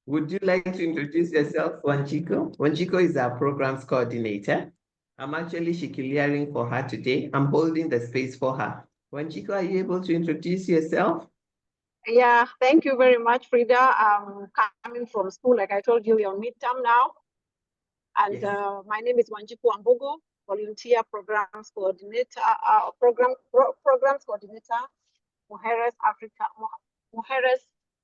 Would you like to introduce yourself, Wanjiko? Wanjiko is our programs coordinator. I'm actually shikiliaring for her today. I'm holding the space for her. Wanjiko, are you able to introduce yourself? Yeah, thank you very much, Frida. I'm coming from school, like I told you, we're on midterm now. And Yes. my name is Wanjiku Ambogo, volunteer programs coordinator, programs coordinator, Mujeres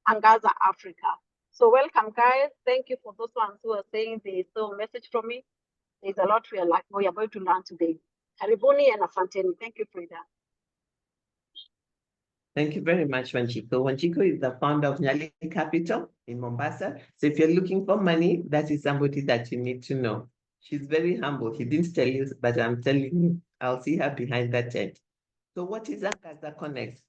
Angaza, Africa. So welcome, guys. Thank you for those ones who are saying they saw a message from me. There's a lot we are going to learn today. Karibuni and asanteni. Thank you, Frida. Thank you very much, Wanjiko. Wanjiko is the founder of Nyali Capital in Mombasa. So if you're looking for money, that is somebody that you need to know. She's very humble. He didn't tell you, but I'm telling you, I'll see her behind that tent. So what is Angaza Connect?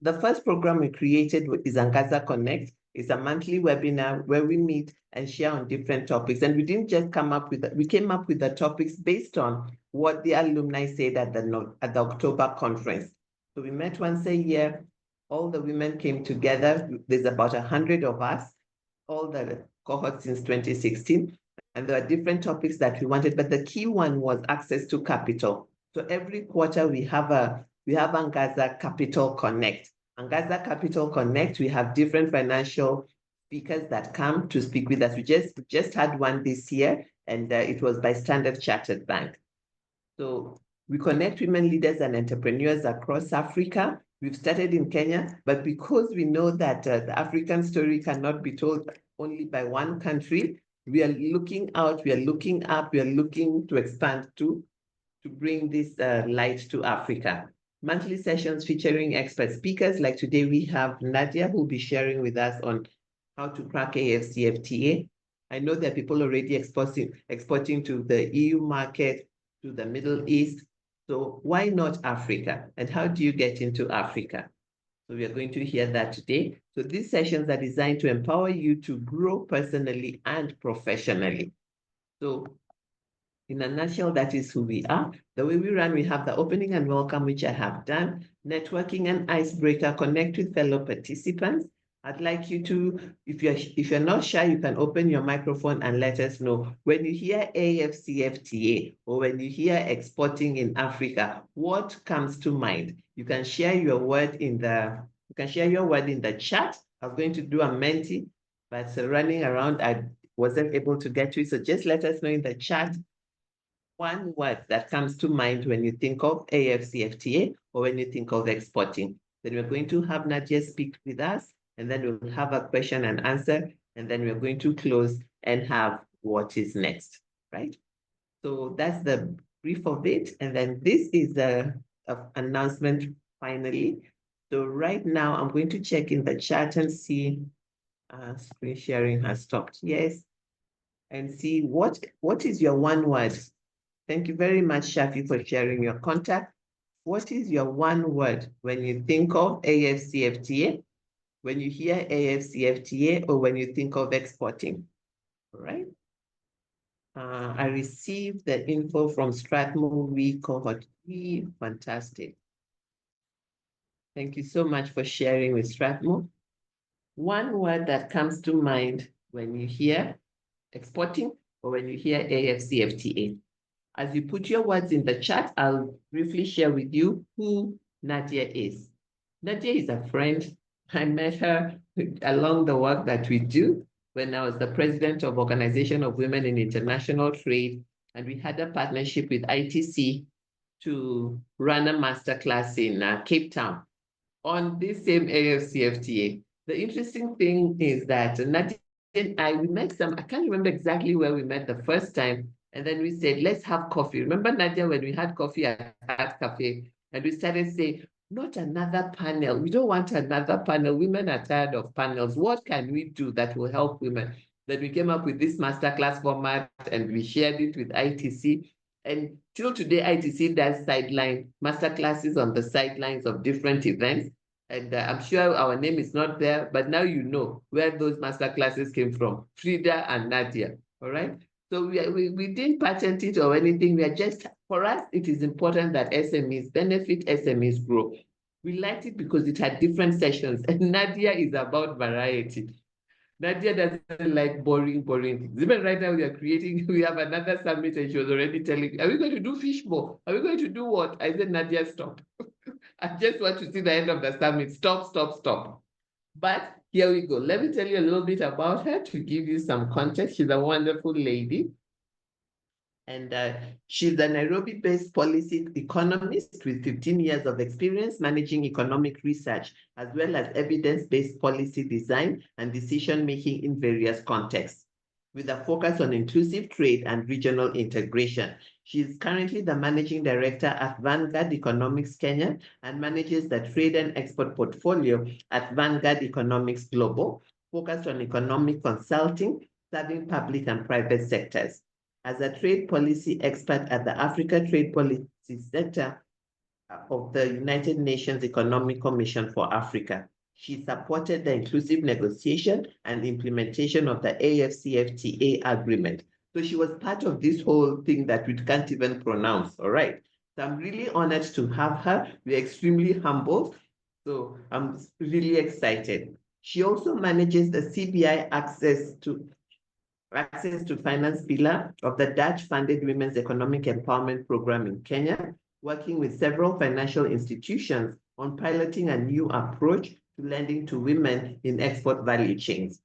The first program we created is Angaza Connect. It's a monthly webinar where we meet and share on different topics. And we didn't just come up with we came up with the topics based on what the alumni said at the October conference. So we met once a year. All the women came together. There's about 100 of us, all the cohorts since 2016. And there are different topics that we wanted, but the key one was access to capital. So every quarter we have Angaza Capital Connect. Angaza Capital Connect, we have different financial speakers that come to speak with us. We just had one this year, and it was by Standard Chartered Bank. So we connect women leaders and entrepreneurs across Africa. We've started in Kenya, but because we know that the African story cannot be told only by one country, we are looking out, we are looking up, we are looking to expand to bring this light to Africa. Monthly sessions featuring expert speakers. Like today, we have Nadia, who will be sharing with us on how to crack AfCFTA. I know that people already exporting to the EU market, to the Middle East. So why not Africa? And how do you get into Africa? So we are going to hear that today. So these sessions are designed to empower you to grow personally and professionally. So in a nutshell, that is who we are. The way we run, we have the opening and welcome, which I have done, networking and icebreaker, connect with fellow participants. I'd like you to, if you're not shy, you can open your microphone and let us know. When you hear AfCFTA or when you hear exporting in Africa, what comes to mind? You can share your word in the chat. I was going to do a Menti, but running around, I wasn't able to get to it. So just let us know in the chat one word that comes to mind when you think of AfCFTA or when you think of exporting. Then we're going to have Nadia speak with us, and then we'll have a question and answer, and then we're going to close and have what is next, right? So that's the brief of it. And then this is the announcement finally. So right now I'm going to check in the chat and see screen sharing has stopped. Yes. And see what is your one word. Thank you very much, Shafi, for sharing your contact. What is your one word when you think of AfCFTA, when you hear AfCFTA, or when you think of exporting? All right. I received the info from Strathmore cohort 3. Fantastic. Thank you so much for sharing with Strathmore. One word that comes to mind when you hear exporting or when you hear AfCFTA. As you put your words in the chat, I'll briefly share with you who Nadia is. Nadia is a friend. I met her along the work that we do when I was the president of Organization of Women in International Trade, and we had a partnership with ITC to run a masterclass in Cape Town on this same AfCFTA. The interesting thing is that Nadia and we met I can't remember exactly where we met the first time, and then we said, let's have coffee. Remember, Nadia, when we had coffee at that cafe, and we started saying, not another panel. We don't want another panel. Women are tired of panels. What can we do that will help women? Then we came up with this masterclass format, and we shared it with ITC. And till today, ITC does sideline masterclasses on the sidelines of different events. And I'm sure our name is not there, but now you know where those masterclasses came from, Frida and Nadia, all right? So we didn't patent it or anything. We are just, for us, it is important that SMEs benefit, SMEs grow. We liked it because it had different sessions, and Nadia is about variety. Nadia doesn't like boring things. Even right now, we have another summit, and she was already telling me, are we going to do fishbowl? Are we going to do what? I said, Nadia, stop. I just want to see the end of the summit. Stop, stop, stop. But here we go. Let me tell you a little bit about her to give you some context. She's a wonderful lady. And she's a Nairobi-based policy economist with 15 years of experience managing economic research, as well as evidence-based policy design and decision-making in various contexts, with a focus on inclusive trade and regional integration. She is currently the managing director at Vanguard Economics Kenya and manages the trade and export portfolio at Vanguard Economics Global, focused on economic consulting, serving public and private sectors. As a trade policy expert at the Africa Trade Policy Center of the United Nations Economic Commission for Africa. She supported the inclusive negotiation and implementation of the AfCFTA agreement. So she was part of this whole thing that we can't even pronounce, all right? So I'm really honored to have her. We're extremely humbled. So I'm really excited. She also manages the CBI Access to Finance pillar of the Dutch-funded Women's Economic Empowerment Program in Kenya, working with several financial institutions on piloting a new approach to lending to women in export value chains.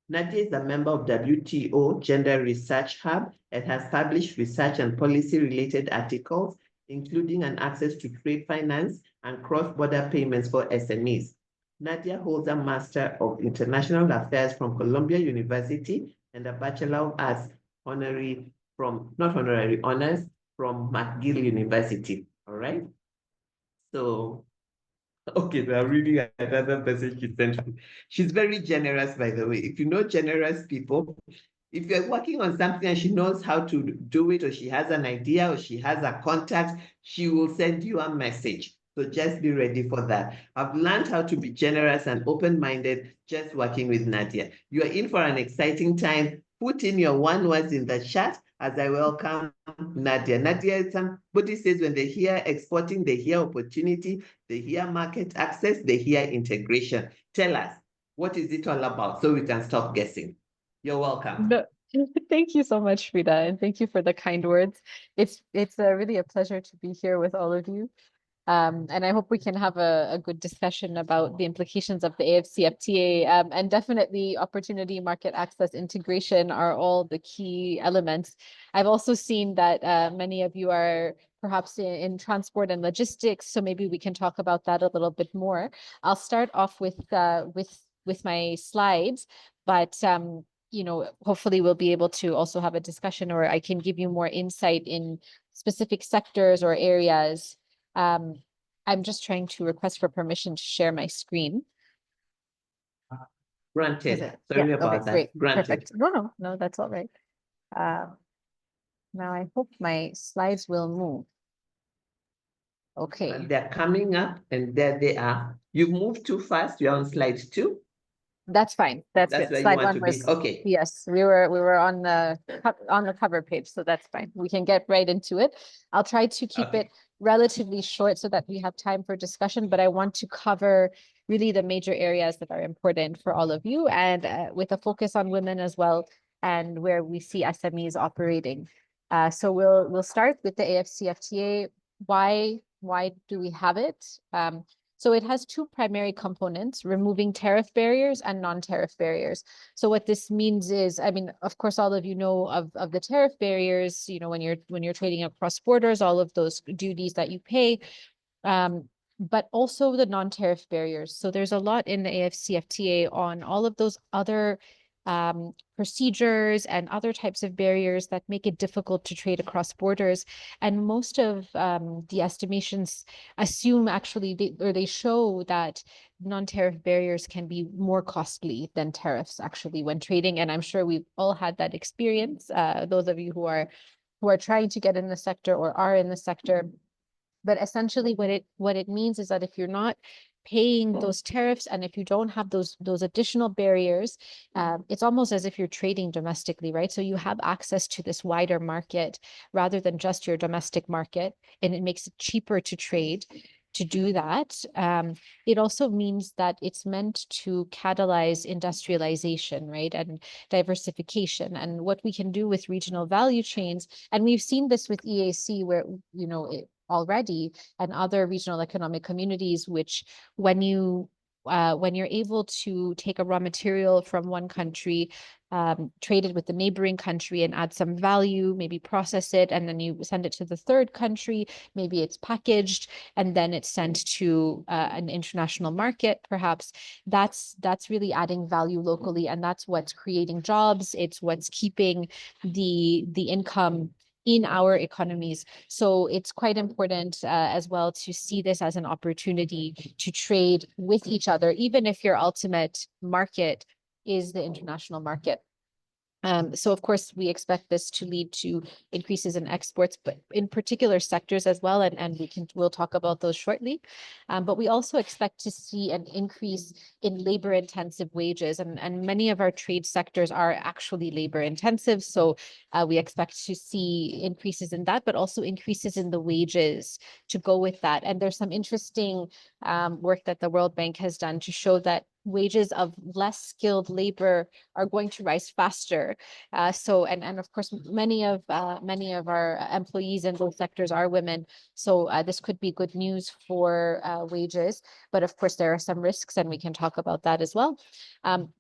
Nadia is a member of WTO Gender Research Hub and has published research and policy-related articles, including an access to trade finance and cross-border payments for SMEs. Nadia holds a Master of International Affairs from Columbia University and a Bachelor of Arts honors from McGill University. All right. So, okay, I'm reading another message she sent me. She's very generous, by the way. If you know generous people, if you're working on something and she knows how to do it, or she has an idea, or she has a contact, she will send you a message. So just be ready for that. I've learned how to be generous and open-minded just working with Nadia. You are in for an exciting time. Put in your one words in the chat as I welcome Nadia. Nadia, somebody says when they hear exporting, they hear opportunity, they hear market access, they hear integration. Tell us, what is it all about so we can stop guessing? You're welcome. No, thank you so much, Frida, and thank you for the kind words. It's really a pleasure to be here with all of you. And I hope we can have a good discussion about the implications of the AfCFTA, and definitely opportunity, market access, integration are all the key elements. I've also seen that many of you are perhaps in transport and logistics, so maybe we can talk about that a little bit more. I'll start off with my slides, but you know, hopefully we'll be able to also have a discussion, or I can give you more insight in specific sectors or areas. I'm just trying to request for permission to share my screen. Granted. Sorry about that. Great. Granted. Perfect. No, that's all right. Now I hope my slides will move. Okay. And they're coming up, and there they are. You've moved too fast. You're on slide 2. That's fine. That's good. Where Slide you want 1 to was be. Okay. Yes, we were on the cover page, so that's fine. We can get right into it. I'll try to keep it relatively short so that we have time for discussion, but I want to cover really the major areas that are important for all of you, and with a focus on women as well, and where we see SMEs operating. So we'll start with the AfCFTA. Why do we have it? So it has two primary components: removing tariff barriers and non-tariff barriers. So what this means is, I mean, of course, all of you know of the tariff barriers, you know, when you're trading across borders, all of those duties that you pay, but also the non-tariff barriers. So there's a lot in the AfCFTA on all of those other procedures and other types of barriers that make it difficult to trade across borders. And most of the estimations assume actually, they show that non-tariff barriers can be more costly than tariffs actually when trading. And I'm sure we've all had that experience, those of you who are trying to get in the sector or are in the sector. But essentially what it means is that if you're not paying those tariffs, and if you don't have those additional barriers, it's almost as if you're trading domestically, right? So you have access to this wider market rather than just your domestic market, and it makes it cheaper to trade. to do that. It also means that it's meant to catalyze industrialization, right, and diversification. And what we can do with regional value chains, and we've seen this with EAC, where, you know, already, and other regional economic communities, which when you're able to take a raw material from one country, trade it with the neighboring country and add some value, maybe process it, and then you send it to the third country, maybe it's packaged, and then it's sent to an international market, perhaps, that's really adding value locally, and that's what's creating jobs. It's what's keeping the income in our economies. So it's quite important as well to see this as an opportunity to trade with each other, even if your ultimate market is the international market. So of course, we expect this to lead to increases in exports, but in particular sectors as well, and we'll talk about those shortly. But we also expect to see an increase in labor-intensive wages, and many of our trade sectors are actually labor-intensive. So we expect to see increases in that, but also increases in the wages to go with that. And there's some interesting work that the World Bank has done to show that wages of less skilled labor are going to rise faster. So, and of course, many of our employees in those sectors are women. So this could be good news for wages, but of course there are some risks, and we can talk about that as well.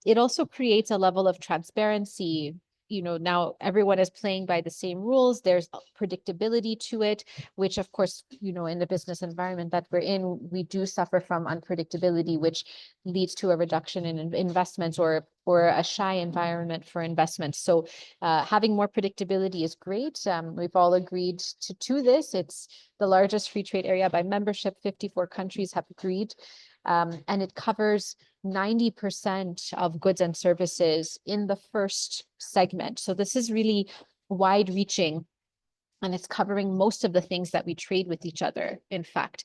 It also creates a level of transparency. You know, now everyone is playing by the same rules. There's predictability to it, which of course, you know, in the business environment that we're in, we do suffer from unpredictability, which leads to a reduction in investments or a shy environment for investments. So having more predictability is great. We've all agreed to this. It's the largest free trade area by membership. 54 countries have agreed. And it covers 90% of goods and services in the first segment. So this is really wide reaching, and it's covering most of the things that we trade with each other, in fact.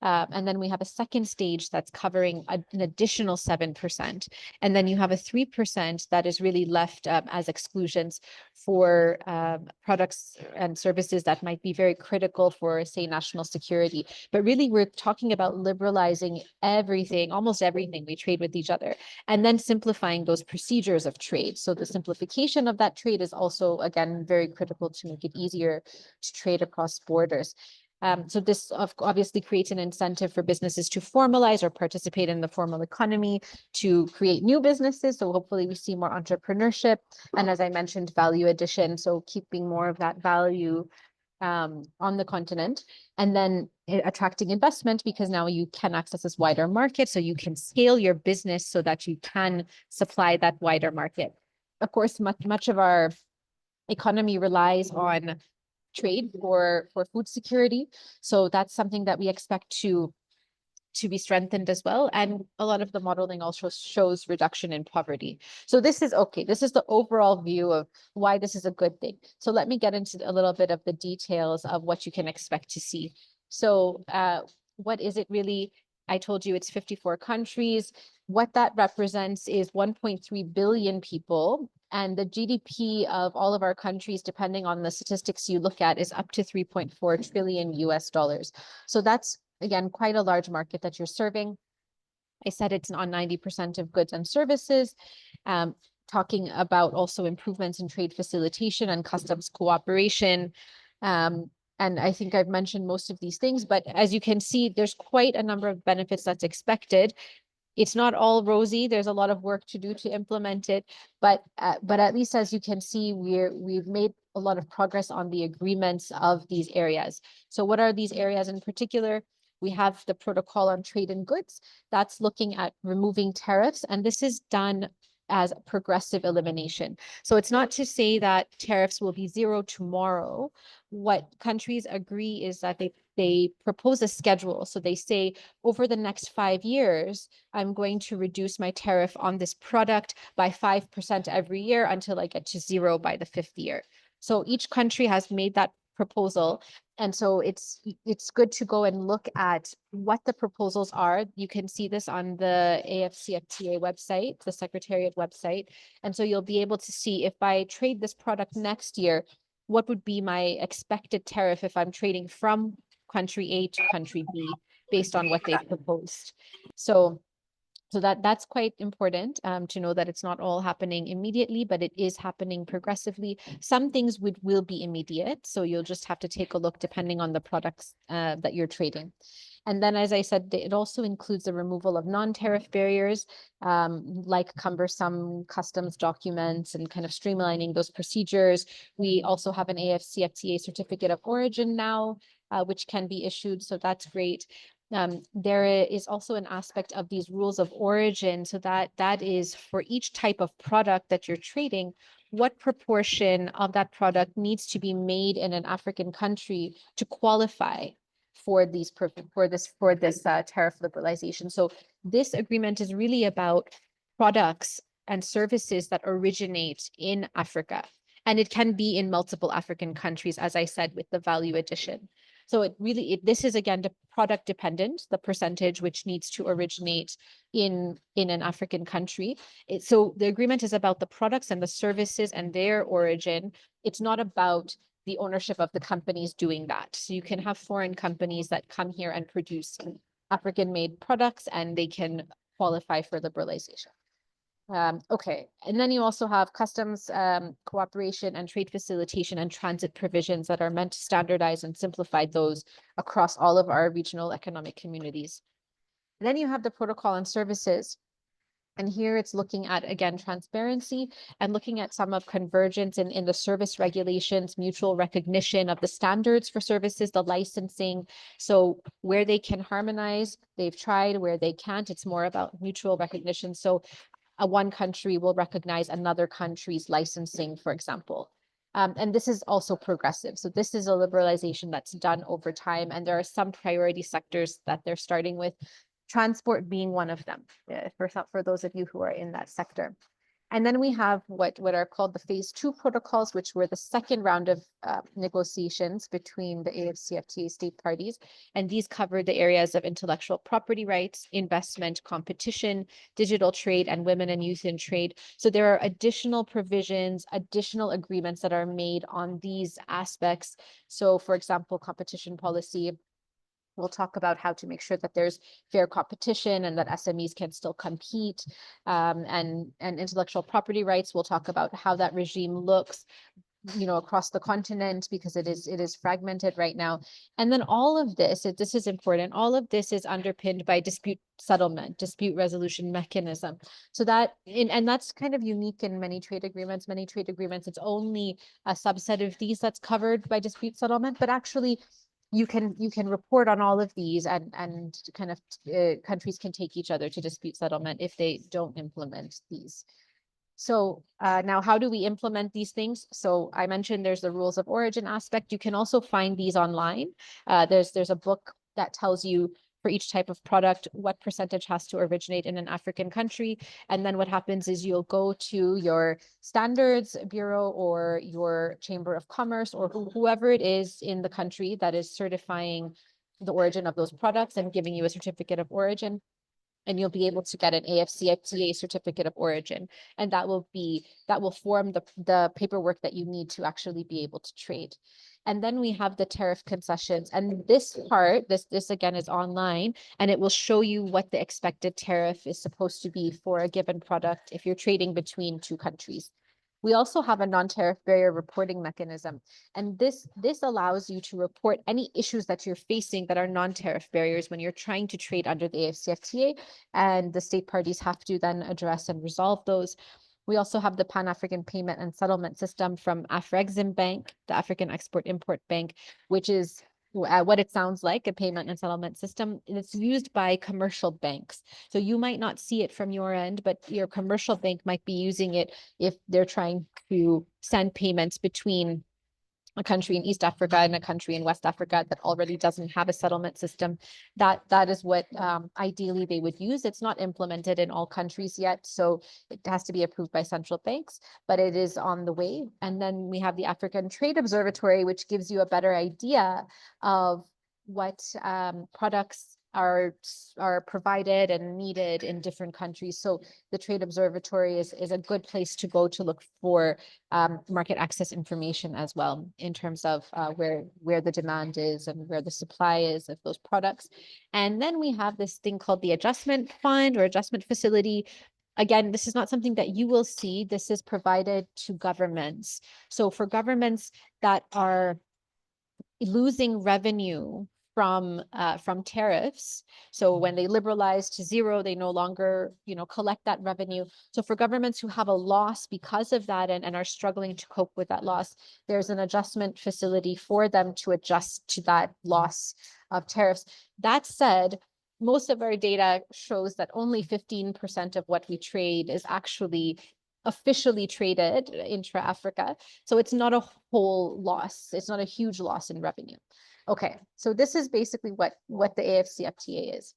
And then we have a second stage that's covering an additional 7%. And then you have a 3% that is really left as exclusions for products and services that might be very critical for, say, national security. But really, we're talking about liberalizing everything, almost everything we trade with each other, and then simplifying those procedures of trade. So the simplification of that trade is also, again, very critical to make it easier to trade across borders. So this obviously creates an incentive for businesses to formalize or participate in the formal economy, to create new businesses. So hopefully we see more entrepreneurship. And as I mentioned, value addition. So keeping more of that value on the continent, and then attracting investment, because now you can access this wider market. So you can scale your business so that you can supply that wider market. Of course, much of our economy relies on trade for food security. So that's something that we expect to be strengthened as well. And a lot of the modeling also shows reduction in poverty. So this is okay. This is the overall view of why this is a good thing. So let me get into a little bit of the details of what you can expect to see. So what is it really? I told you it's 54 countries. What that represents is 1.3 billion people. And the GDP of all of our countries, depending on the statistics you look at, is up to 3.4 trillion US dollars. So that's, again, quite a large market that you're serving. I said it's on 90% of goods and services. Talking about also improvements in trade facilitation and customs cooperation. And I think I've mentioned most of these things, but as you can see, there's quite a number of benefits that's expected. It's not all rosy. There's a lot of work to do to implement it, but at least, as you can see, we've made a lot of progress on the agreements of these areas. So what are these areas in particular? We have the protocol on trade in goods that's looking at removing tariffs, and this is done as progressive elimination. So it's not to say that tariffs will be zero tomorrow. What countries agree is that they propose a schedule. So they say, over the next 5 years, I'm going to reduce my tariff on this product by 5% every year until I get to zero by the 5th year. So each country has made that proposal. And so it's good to go and look at what the proposals are. You can see this on the AfCFTA website, the Secretariat website. And so you'll be able to see, if I trade this product next year, what would be my expected tariff if I'm trading from country A to country B. based on what they've proposed. So that's quite important to know that it's not all happening immediately, but it is happening progressively. Some things will be immediate, so you'll just have to take a look depending on the products that you're trading. And then, as I said, it also includes the removal of non-tariff barriers, like cumbersome customs documents and kind of streamlining those procedures. We also have an AfCFTA certificate of origin now, which can be issued, so that's great. There is also an aspect of these rules of origin, so that is for each type of product that you're trading, what proportion of that product needs to be made in an African country to qualify for this tariff liberalization. So this agreement is really about products and services that originate in Africa, and it can be in multiple African countries, as I said, with the value addition. So this is again product dependent, the percentage which needs to originate in an African country. So the agreement is about the products and the services and their origin. It's not about the ownership of the companies doing that. So you can have foreign companies that come here and produce African-made products, and they can qualify for liberalization. Okay, and then you also have customs cooperation and trade facilitation and transit provisions that are meant to standardize and simplify those across all of our regional economic communities. And then you have the protocol on services. And here it's looking at, again, transparency and looking at some of convergence in the service regulations, mutual recognition of the standards for services, the licensing. So where they can harmonize, they've tried. Where they can't, it's more about mutual recognition. So one country will recognize another country's licensing, for example. And this is also progressive. So this is a liberalization that's done over time. And there are some priority sectors that they're starting with, transport being one of them, for those of you who are in that sector. And then we have what are called the phase 2 protocols, which were the second round of negotiations between the AfCFTA state parties. And these cover the areas of intellectual property rights, investment, competition, digital trade, and women and youth in trade. So there are additional provisions, additional agreements that are made on these aspects. So for example, competition policy, we'll talk about how to make sure that there's fair competition and that SMEs can still compete, and intellectual property rights. We'll talk about how that regime looks, across the continent, because it is fragmented right now. And then all of this is important. All of this is underpinned by dispute settlement, dispute resolution mechanism. So and that's kind of unique in many trade agreements. Many trade agreements, it's only a subset of these that's covered by dispute settlement, but actually you can report on all of these, and kind of countries can take each other to dispute settlement if they don't implement these. So now, how do we implement these things? So I mentioned there's the rules of origin aspect. You can also find these online. There's a book that tells you for each type of product what percentage has to originate in an African country. And then what happens is you'll go to your standards bureau or your chamber of commerce or whoever it is in the country that is certifying the origin of those products and giving you a certificate of origin. And you'll be able to get an AfCFTA certificate of origin. And that will form the paperwork that you need to actually be able to trade. And then we have the tariff concessions. And this part, this again is online, and it will show you what the expected tariff is supposed to be for a given product if you're trading between two countries. We also have a non-tariff barrier reporting mechanism. And this allows you to report any issues that you're facing that are non-tariff barriers when you're trying to trade under the AfCFTA, and the state parties have to then address and resolve those. We also have the Pan-African Payment and Settlement System from Afreximbank, the African Export-Import Bank, which is what it sounds like, a payment and settlement system. And it's used by commercial banks. So you might not see it from your end, but your commercial bank might be using it if they're trying to send payments between a country in East Africa and a country in West Africa that already doesn't have a settlement system. That is what ideally they would use. It's not implemented in all countries yet, so it has to be approved by central banks, but it is on the way. And then we have the African Trade Observatory, which gives you a better idea of what products are provided and needed in different countries. So the Trade Observatory is a good place to go to look for market access information as well, in terms of where the demand is and where the supply is of those products. And then we have this thing called the Adjustment Fund or Adjustment Facility. Again, this is not something that you will see. This is provided to governments. So for governments that are losing revenue from tariffs. So when they liberalize to zero, they no longer, collect that revenue. So for governments who have a loss because of that and are struggling to cope with that loss, there's an adjustment facility for them to adjust to that loss of tariffs. That said, most of our data shows that only 15% of what we trade is actually officially traded intra-Africa. So it's not a whole loss. It's not a huge loss in revenue. Okay, so this is basically what the AfCFTA is.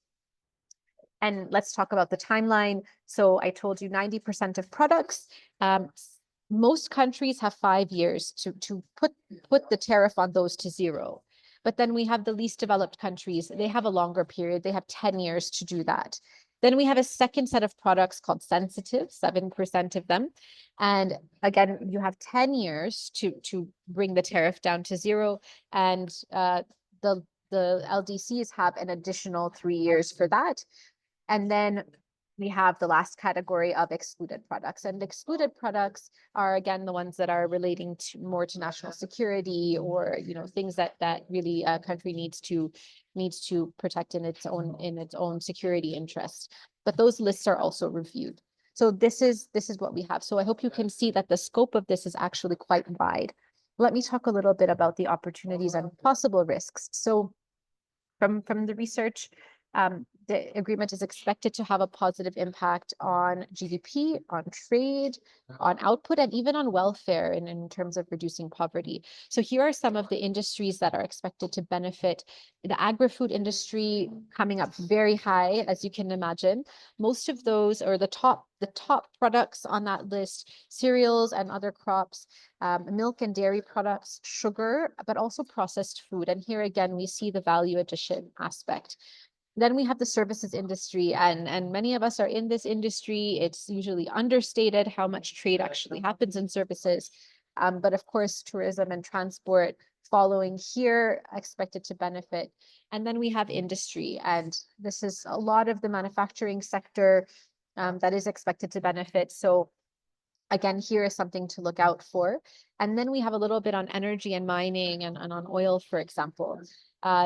And let's talk about the timeline. So I told you 90% of products, most countries have 5 years to put the tariff on those to zero. But then we have the least developed countries. They have a longer period. They have 10 years to do that. Then we have a second set of products called sensitive, 7% of them. And again, you have 10 years to bring the tariff down to zero. And the LDCs have an additional 3 years for that. And then we have the last category of excluded products. And excluded products are, again, the ones that are relating more to national security or, things that really a country needs to protect in its own security interests. But those lists are also reviewed. So this is what we have. So I hope you can see that the scope of this is actually quite wide. Let me talk a little bit about the opportunities and possible risks. So from the research, the agreement is expected to have a positive impact on GDP, on trade, on output, and even on welfare in terms of reducing poverty. So here are some of the industries that are expected to benefit. The agri-food industry coming up very high, as you can imagine. Most of those, or the top products on that list, cereals and other crops, milk and dairy products, sugar, but also processed food. And here again, we see the value addition aspect. Then we have the services industry, and many of us are in this industry. It's usually understated how much trade actually happens in services. But of course, tourism and transport following here expected to benefit. And then we have industry, and this is a lot of the manufacturing sector that is expected to benefit. So again, here is something to look out for. And then we have a little bit on energy and mining and on oil, for example.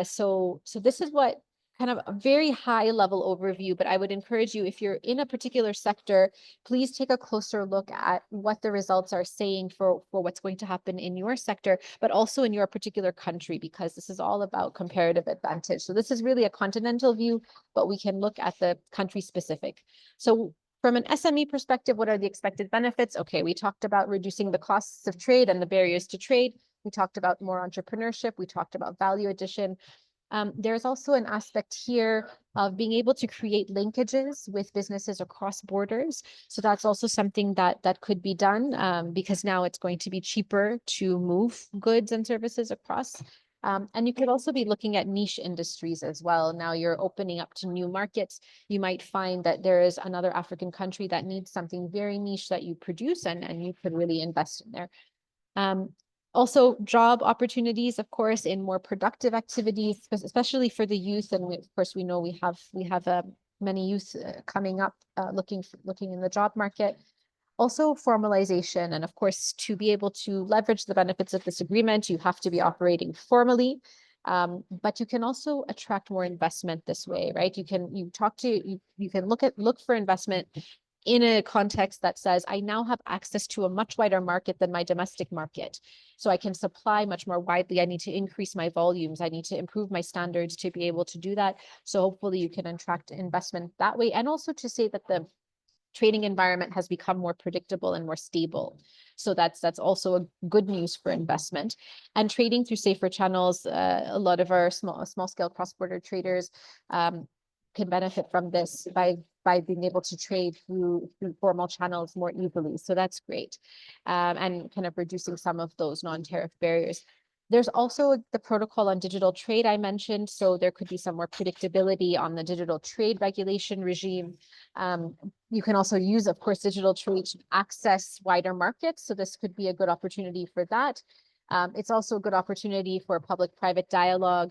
So this is what kind of a very high level overview, but I would encourage you, if you're in a particular sector, please take a closer look at what the results are saying for what's going to happen in your sector, but also in your particular country, because this is all about comparative advantage. So this is really a continental view, but we can look at the country specific. So from an SME perspective, what are the expected benefits? Okay, we talked about reducing the costs of trade and the barriers to trade. We talked about more entrepreneurship. We talked about value addition. There's also an aspect here of being able to create linkages with businesses across borders. So that's also something that could be done because now it's going to be cheaper to move goods and services across. And you could also be looking at niche industries as well. Now you're opening up to new markets. You might find that there is another African country that needs something very niche that you produce, and you could really invest in there. Also, job opportunities, of course, in more productive activities, especially for the youth. And of course, we know we have many youth coming up looking in the job market. Also, formalization. And of course, to be able to leverage the benefits of this agreement, you have to be operating formally. But you can also attract more investment this way, right? You can look for investment in a context that says, I now have access to a much wider market than my domestic market. So I can supply much more widely. I need to increase my volumes. I need to improve my standards to be able to do that. So hopefully you can attract investment that way. And also to say that the trading environment has become more predictable and more stable. So that's also a good news for investment. And trading through safer channels, a lot of our small scale cross-border traders can benefit from this by being able to trade through formal channels more easily. So that's great. And kind of reducing some of those non-tariff barriers. There's also the protocol on digital trade I mentioned, so there could be some more predictability on the digital trade regulation regime. You can also use, of course, digital trade to access wider markets, so this could be a good opportunity for that. It's also a good opportunity for public-private dialogue,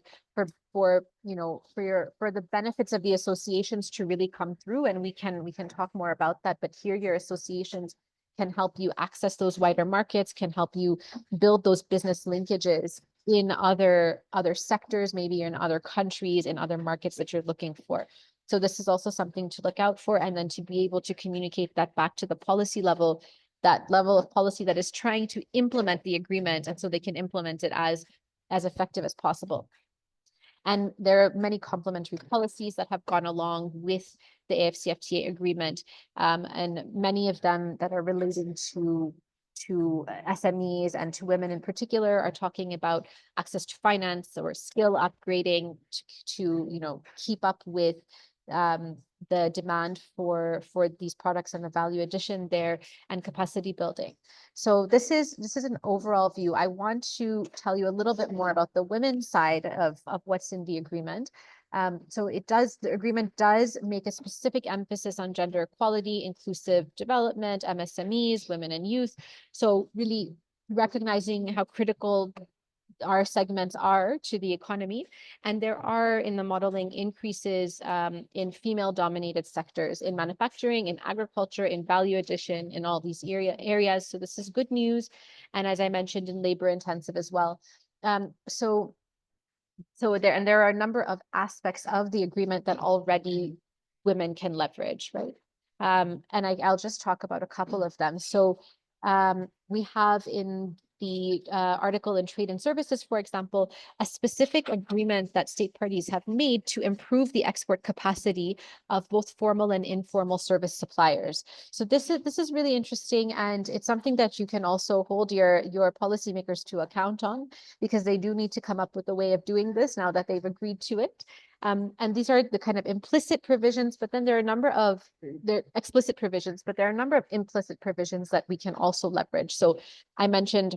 for the benefits of the associations to really come through, and we can talk more about that. But here, your associations can help you access those wider markets, can help you build those business linkages in other sectors, maybe in other countries, in other markets that you're looking for. So this is also something to look out for, and then to be able to communicate that back to the policy level, that level of policy that is trying to implement the agreement, and so they can implement it as effective as possible. And there are many complementary policies that have gone along with the AfCFTA agreement, and many of them that are relating to SMEs and to women in particular are talking about access to finance or skill upgrading to keep up with the demand for these products and the value addition there, and capacity building. So this is an overall view. I want to tell you a little bit more about the women's side of what's in the agreement. So the agreement does make a specific emphasis on gender equality, inclusive development, MSMEs, women and youth. So really recognizing how critical our segments are to the economy. And there are in the modeling increases in female dominated sectors, in manufacturing, in agriculture, in value addition, in all these areas. So this is good news. And as I mentioned, in labor intensive as well. So there are a number of aspects of the agreement that already women can leverage, right? And I'll just talk about a couple of them. So we have in the article in Trade and Services, for example, a specific agreement that state parties have made to improve the export capacity of both formal and informal service suppliers. So this is really interesting, and it's something that you can also hold your policymakers to account on, because they do need to come up with a way of doing this now that they've agreed to it. And these are the kind of implicit provisions, but then there are a number of explicit provisions, but there are a number of implicit provisions that we can also leverage. So I mentioned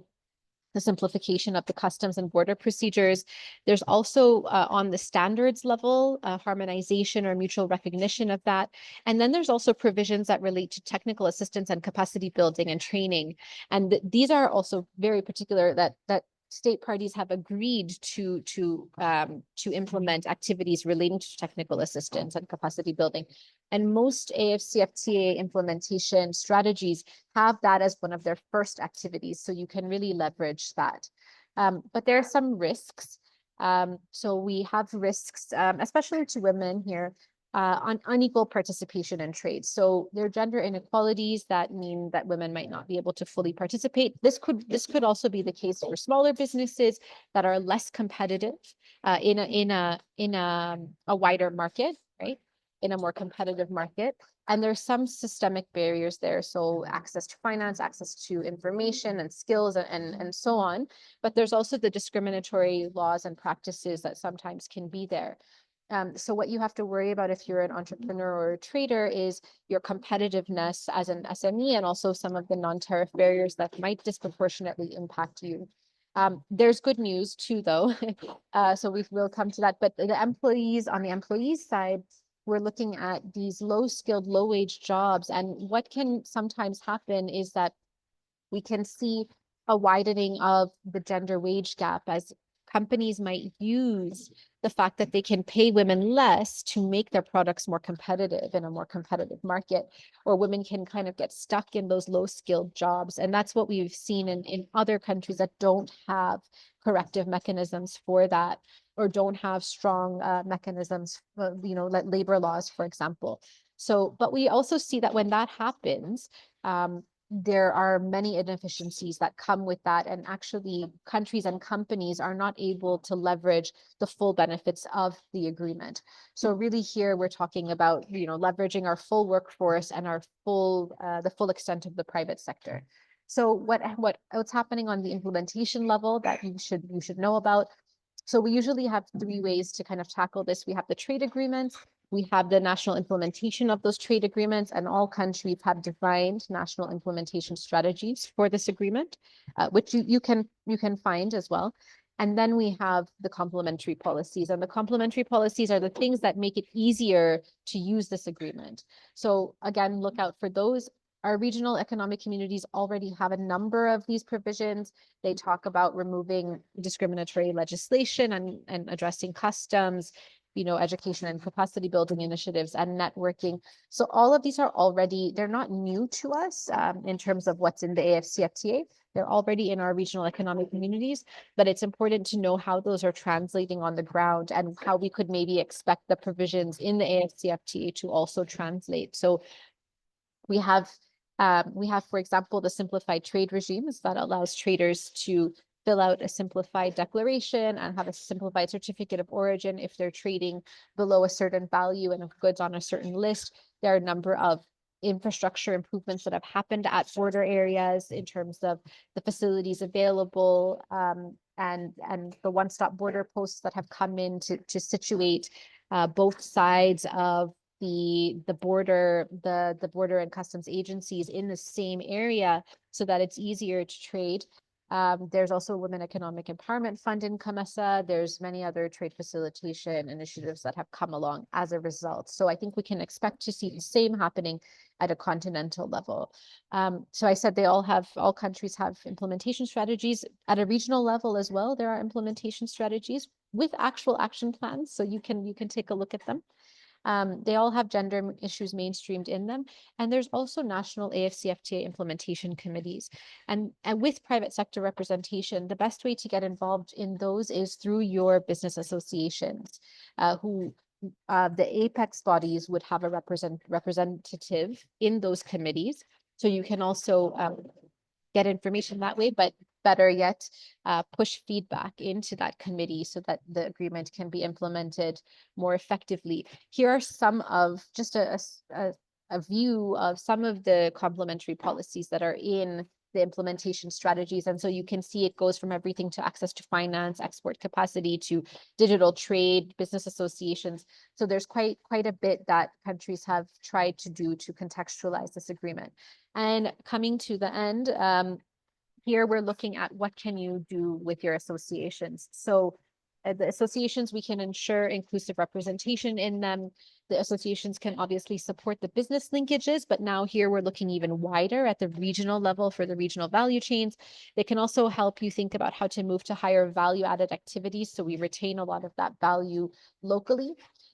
the simplification of the customs and border procedures. There's also on the standards level, harmonization or mutual recognition of that. And then there's also provisions that relate to technical assistance and capacity building and training. And these are also very particular that state parties have agreed to implement activities relating to technical assistance and capacity building. And most AfCFTA implementation strategies have that as one of their first activities, so you can really leverage that. But there are some risks. So we have risks, especially to women here, on unequal participation in trade. So there are gender inequalities that mean that women might not be able to fully participate. This could also be the case for smaller businesses that are less competitive in a wider market, right? In a more competitive market. And there's some systemic barriers there. So access to finance, access to information and skills and so on. But there's also the discriminatory laws and practices that sometimes can be there. So what you have to worry about if you're an entrepreneur or a trader is your competitiveness as an SME, and also some of the non-tariff barriers that might disproportionately impact you. There's good news too, though. So we'll come to that. But the employees, on the employees side, we're looking at these low-skilled, low-wage jobs. And what can sometimes happen is that we can see a widening of the gender wage gap, as companies might use the fact that they can pay women less to make their products more competitive in a more competitive market, or women can kind of get stuck in those low-skilled jobs. And that's what we've seen in other countries that don't have corrective mechanisms for that, or don't have strong mechanisms, like labor laws, for example. So, but we also see that when that happens, there are many inefficiencies that come with that, and actually countries and companies are not able to leverage the full benefits of the agreement. So really here we're talking about leveraging our full workforce and our the full extent of the private sector. So what's happening on the implementation level that you should know about? So we usually have three ways to kind of tackle this. We have the trade agreements, we have the national implementation of those trade agreements, and all countries have defined national implementation strategies for this agreement, which you can find as well. And then we have the complementary policies, and the complementary policies are the things that make it easier to use this agreement. So again, look out for those. Our regional economic communities already have a number of these provisions. They talk about removing discriminatory legislation and addressing customs, education and capacity building initiatives and networking. So all of these are already, they're not new to us in terms of what's in the AfCFTA. They're already in our regional economic communities, but it's important to know how those are translating on the ground and how we could maybe expect the provisions in the AfCFTA to also translate. So we have, for example, the simplified trade regimes that allows traders to fill out a simplified declaration and have a simplified certificate of origin if they're trading below a certain value and of goods on a certain list. There are a number of infrastructure improvements that have happened at border areas in terms of the facilities available and the one-stop border posts that have come in to situate both sides of the border and customs agencies in the same area so that it's easier to trade. There's also a Women Economic Empowerment Fund in CAMESA. There's many other trade facilitation initiatives that have come along as a result. So I think we can expect to see the same happening at a continental level. So I said all countries have implementation strategies. At a regional level as well, there are implementation strategies with actual action plans. So you can take a look at them. They all have gender issues mainstreamed in them. And there's also national AfCFTA implementation committees. And with private sector representation, the best way to get involved in those is through your business associations, the apex bodies would have a representative in those committees. So you can also get information that way, but better yet, push feedback into that committee so that the agreement can be implemented more effectively. Here are some of just a view of some of the complementary policies that are in the implementation strategies. And so you can see it goes from everything to access to finance, export capacity, to digital trade, business associations. So there's quite a bit that countries have tried to do to contextualize this agreement. And coming to the end, here we're looking at what can you do with your associations. So the associations, we can ensure inclusive representation in them. The associations can obviously support the business linkages, but now here we're looking even wider at the regional level for the regional value chains. They can also help you think about how to move to higher value added activities so we retain a lot of that value locally.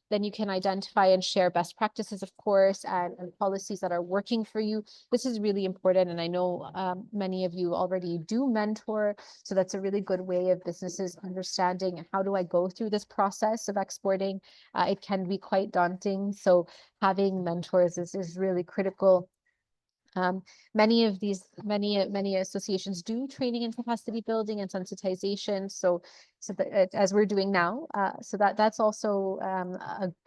Then you can identify and share best practices, of course, and policies that are working for you. This is really important. And I know many of you already do mentor. So that's a really good way of businesses understanding how do I go through this process of exporting. It can be quite daunting. So having mentors is really critical. Many associations do training and capacity building and sensitization. So that, as we're doing now, so that's also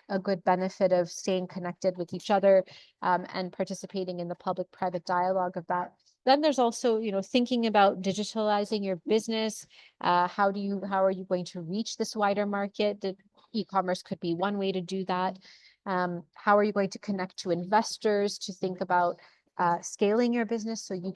a good benefit of staying connected with each other and participating in the public-private dialogue of that. Then there's also, thinking about digitalizing your business. How are you going to reach this wider market? The e-commerce could be one way to do that. How are you going to connect to investors to think about scaling your business so you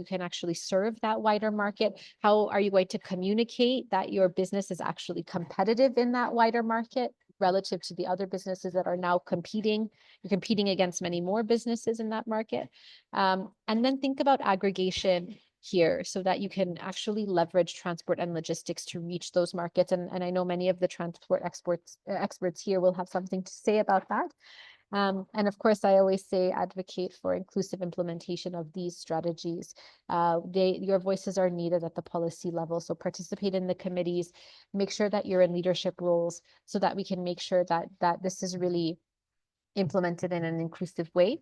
can actually serve that wider market? How are you going to communicate that your business is actually competitive in that wider market relative to the other businesses that are now competing? You're competing against many more businesses in that market. And then think about aggregation here so that you can actually leverage transport and logistics to reach those markets. And I know many of the transport experts here will have something to say about that. And of course, I always say advocate for inclusive implementation of these strategies. Your voices are needed at the policy level. So participate in the committees, make sure that you're in leadership roles so that we can make sure that this is really implemented in an inclusive way.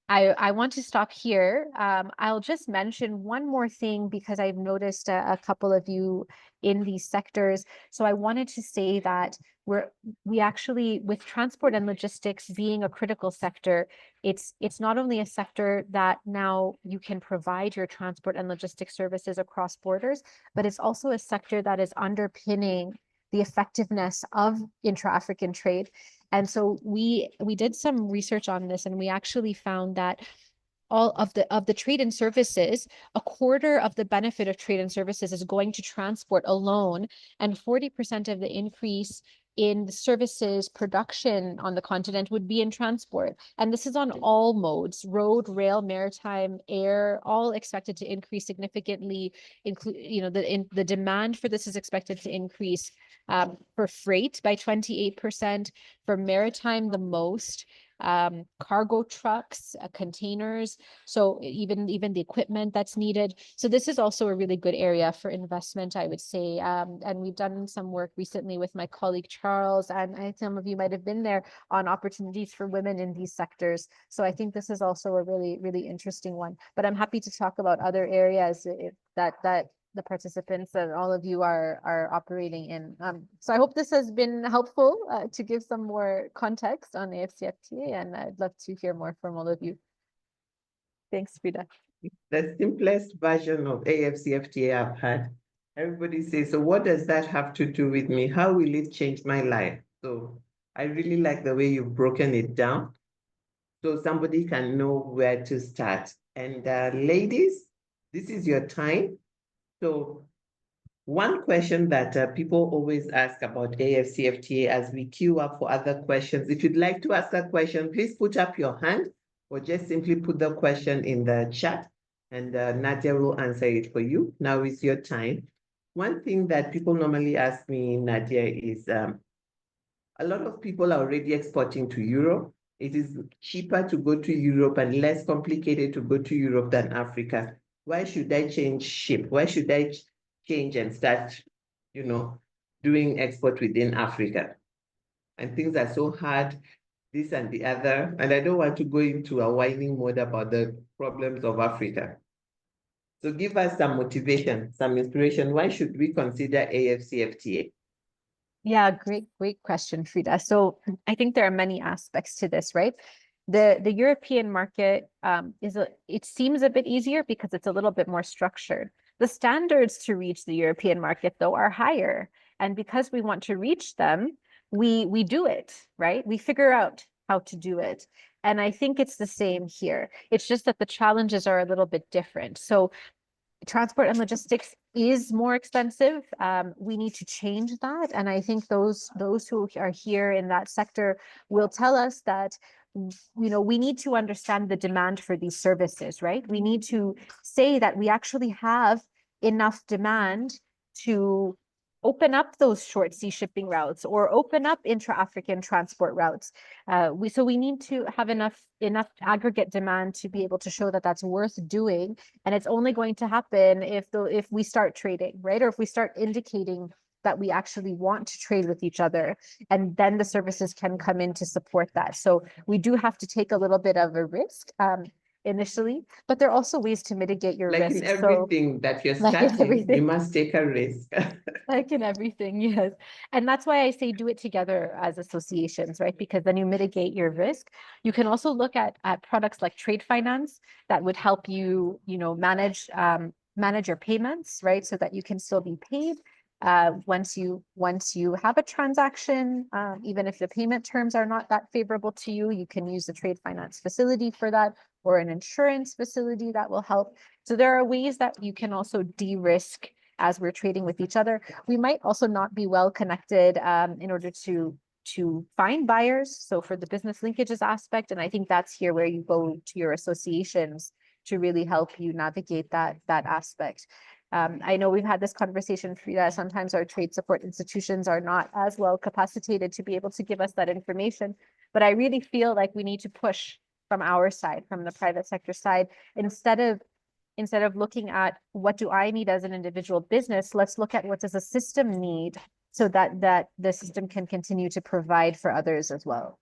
I want to stop here. I'll just mention one more thing because I've noticed a couple of you in these sectors. So I wanted to say that we actually, with transport and logistics being a critical sector, it's not only a sector that now you can provide your transport and logistics services across borders, but it's also a sector that is underpinning the effectiveness of intra-African trade. And so we did some research on this, and we actually found that all of the trade and services, a quarter of the benefit of trade and services is going to transport alone, and 40% of the increase in the services production on the continent would be in transport. And this is on all modes: road, rail, maritime, air, all expected to increase significantly. The demand for this is expected to increase for freight by 28%, for maritime the most, cargo trucks, containers, so even the equipment that's needed. So this is also a really good area for investment, I would say. And we've done some work recently with my colleague Charles, and some of you might have been there, on opportunities for women in these sectors. So I think this is also a really, really interesting one. But I'm happy to talk about other areas that the participants and all of you are operating in. So I hope this has been helpful to give some more context on AfCFTA, and I'd love to hear more from all of you. Thanks, Frida. The simplest version of AfCFTA I've had. Everybody says, so what does that have to do with me? How will it change my life? So I really like the way you've broken it down, so somebody can know where to start. And ladies, this is your time. So one question that people always ask about AfCFTA as we queue up for other questions, if you'd like to ask a question, please put up your hand or just simply put the question in the chat, and Nadia will answer it for you. Now is your time. One thing that people normally ask me, Nadia, is a lot of people are already exporting to Europe. It is cheaper to go to Europe and less complicated to go to Europe than Africa. Why should I change ship? Why should I change and start, doing export within Africa? And things are so hard, this and the other. And I don't want to go into a whining mode about the problems of Africa. So give us some motivation, some inspiration. Why should we consider AfCFTA? Yeah, great question, Frida. So I think there are many aspects to this, right? The European market it seems a bit easier because it's a little bit more structured. The standards to reach the European market, though, are higher. And because we want to reach them, we do it, right? We figure out how to do it. And I think it's the same here. It's just that the challenges are a little bit different. So transport and logistics is more expensive. We need to change that. And I think those who are here in that sector will tell us that, we need to understand the demand for these services, right? We need to say that we actually have enough demand to open up those short sea shipping routes or open up intra-African transport routes. So we need to have enough aggregate demand to be able to show that that's worth doing. And it's only going to happen if we start trading, right? Or if we start indicating that we actually want to trade with each other, and then the services can come in to support that. So we do have to take a little bit of a risk initially, but there are also ways to mitigate your risk. In everything that you're starting, you must take a risk. Like in everything, yes. And that's why I say do it together as associations, right? Because then you mitigate your risk. You can also look at products like trade finance that would help you, manage your payments, right? So that you can still be paid once you have a transaction, even if the payment terms are not that favorable to you, you can use the trade finance facility for that, or an insurance facility that will help. So there are ways that you can also de-risk as we're trading with each other. We might also not be well connected in order to find buyers. So for the business linkages aspect, and I think that's here where you go to your associations to really help you navigate that aspect. I know we've had this conversation, Frida. Sometimes our trade support institutions are not as well capacitated to be able to give us that information. But I really feel like we need to push from our side, from the private sector side, instead of looking at what do I need as an individual business, let's look at what does a system need so that the system can continue to provide for others as well.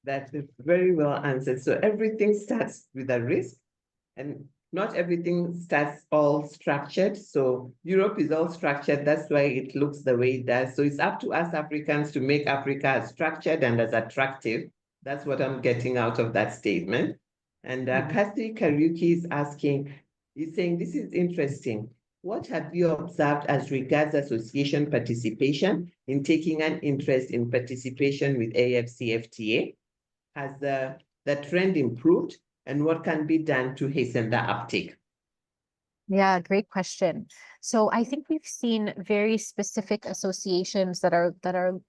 That is very well answered. So everything starts with a risk, and not everything starts all structured. So Europe is all structured. That's why it looks the way it does. So it's up to us Africans to make Africa as structured and as attractive. That's what I'm getting out of that statement. And Kathy Kariuki is saying, this is interesting. What have you observed as regards association participation in taking an interest in participation with AfCFTA? Has the the trend improved, and what can be done to hasten the uptake? Yeah, great question. So I think we've seen very specific associations that are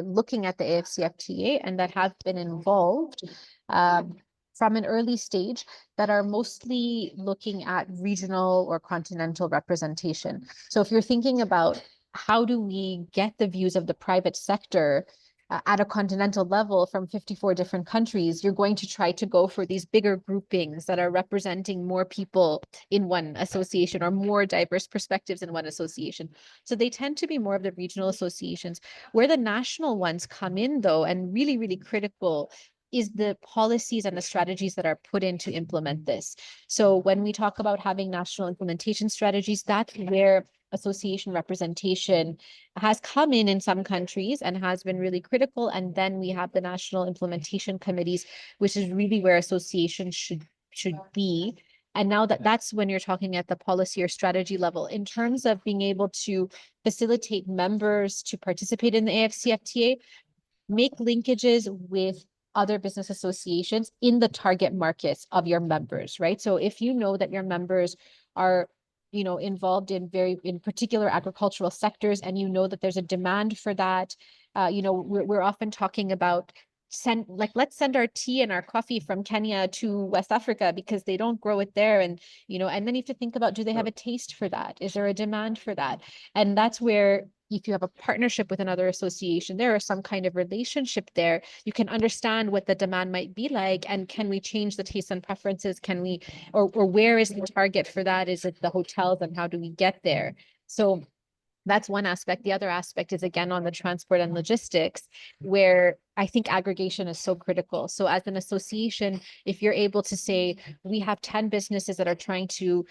looking at the AfCFTA and that have been involved from an early stage, that are mostly looking at regional or continental representation. So if you're thinking about how do we get the views of the private sector at a continental level from 54 different countries, you're going to try to go for these bigger groupings that are representing more people in one association or more diverse perspectives in one association. So they tend to be more of the regional associations. Where the national ones come in, though, and really, really critical, is the policies and the strategies that are put in to implement this. So when we talk about having national implementation strategies, that's where association representation has come in some countries and has been really critical. And then we have the national implementation committees, which is really where associations should be. And now that's when you're talking at the policy or strategy level. In terms of being able to facilitate members to participate in the AfCFTA, make linkages with other business associations in the target markets of your members, right? So if you know that your members are, involved in particular agricultural sectors, and you know that there's a demand for that, we're often talking about let's send our tea and our coffee from Kenya to West Africa because they don't grow it there. And, and then you have to think about, do they have a taste for that? Is there a demand for that? And that's where, if you have a partnership with another association, there is some kind of relationship there, you can understand what the demand might be like. And can we change the tastes and preferences? Can we, or where is the target for that? Is it the hotels, and how do we get there? So that's one aspect. The other aspect is, again, on the transport and logistics, where I think aggregation is so critical. So as an association, if you're able to say, we have 10 businesses that are trying to,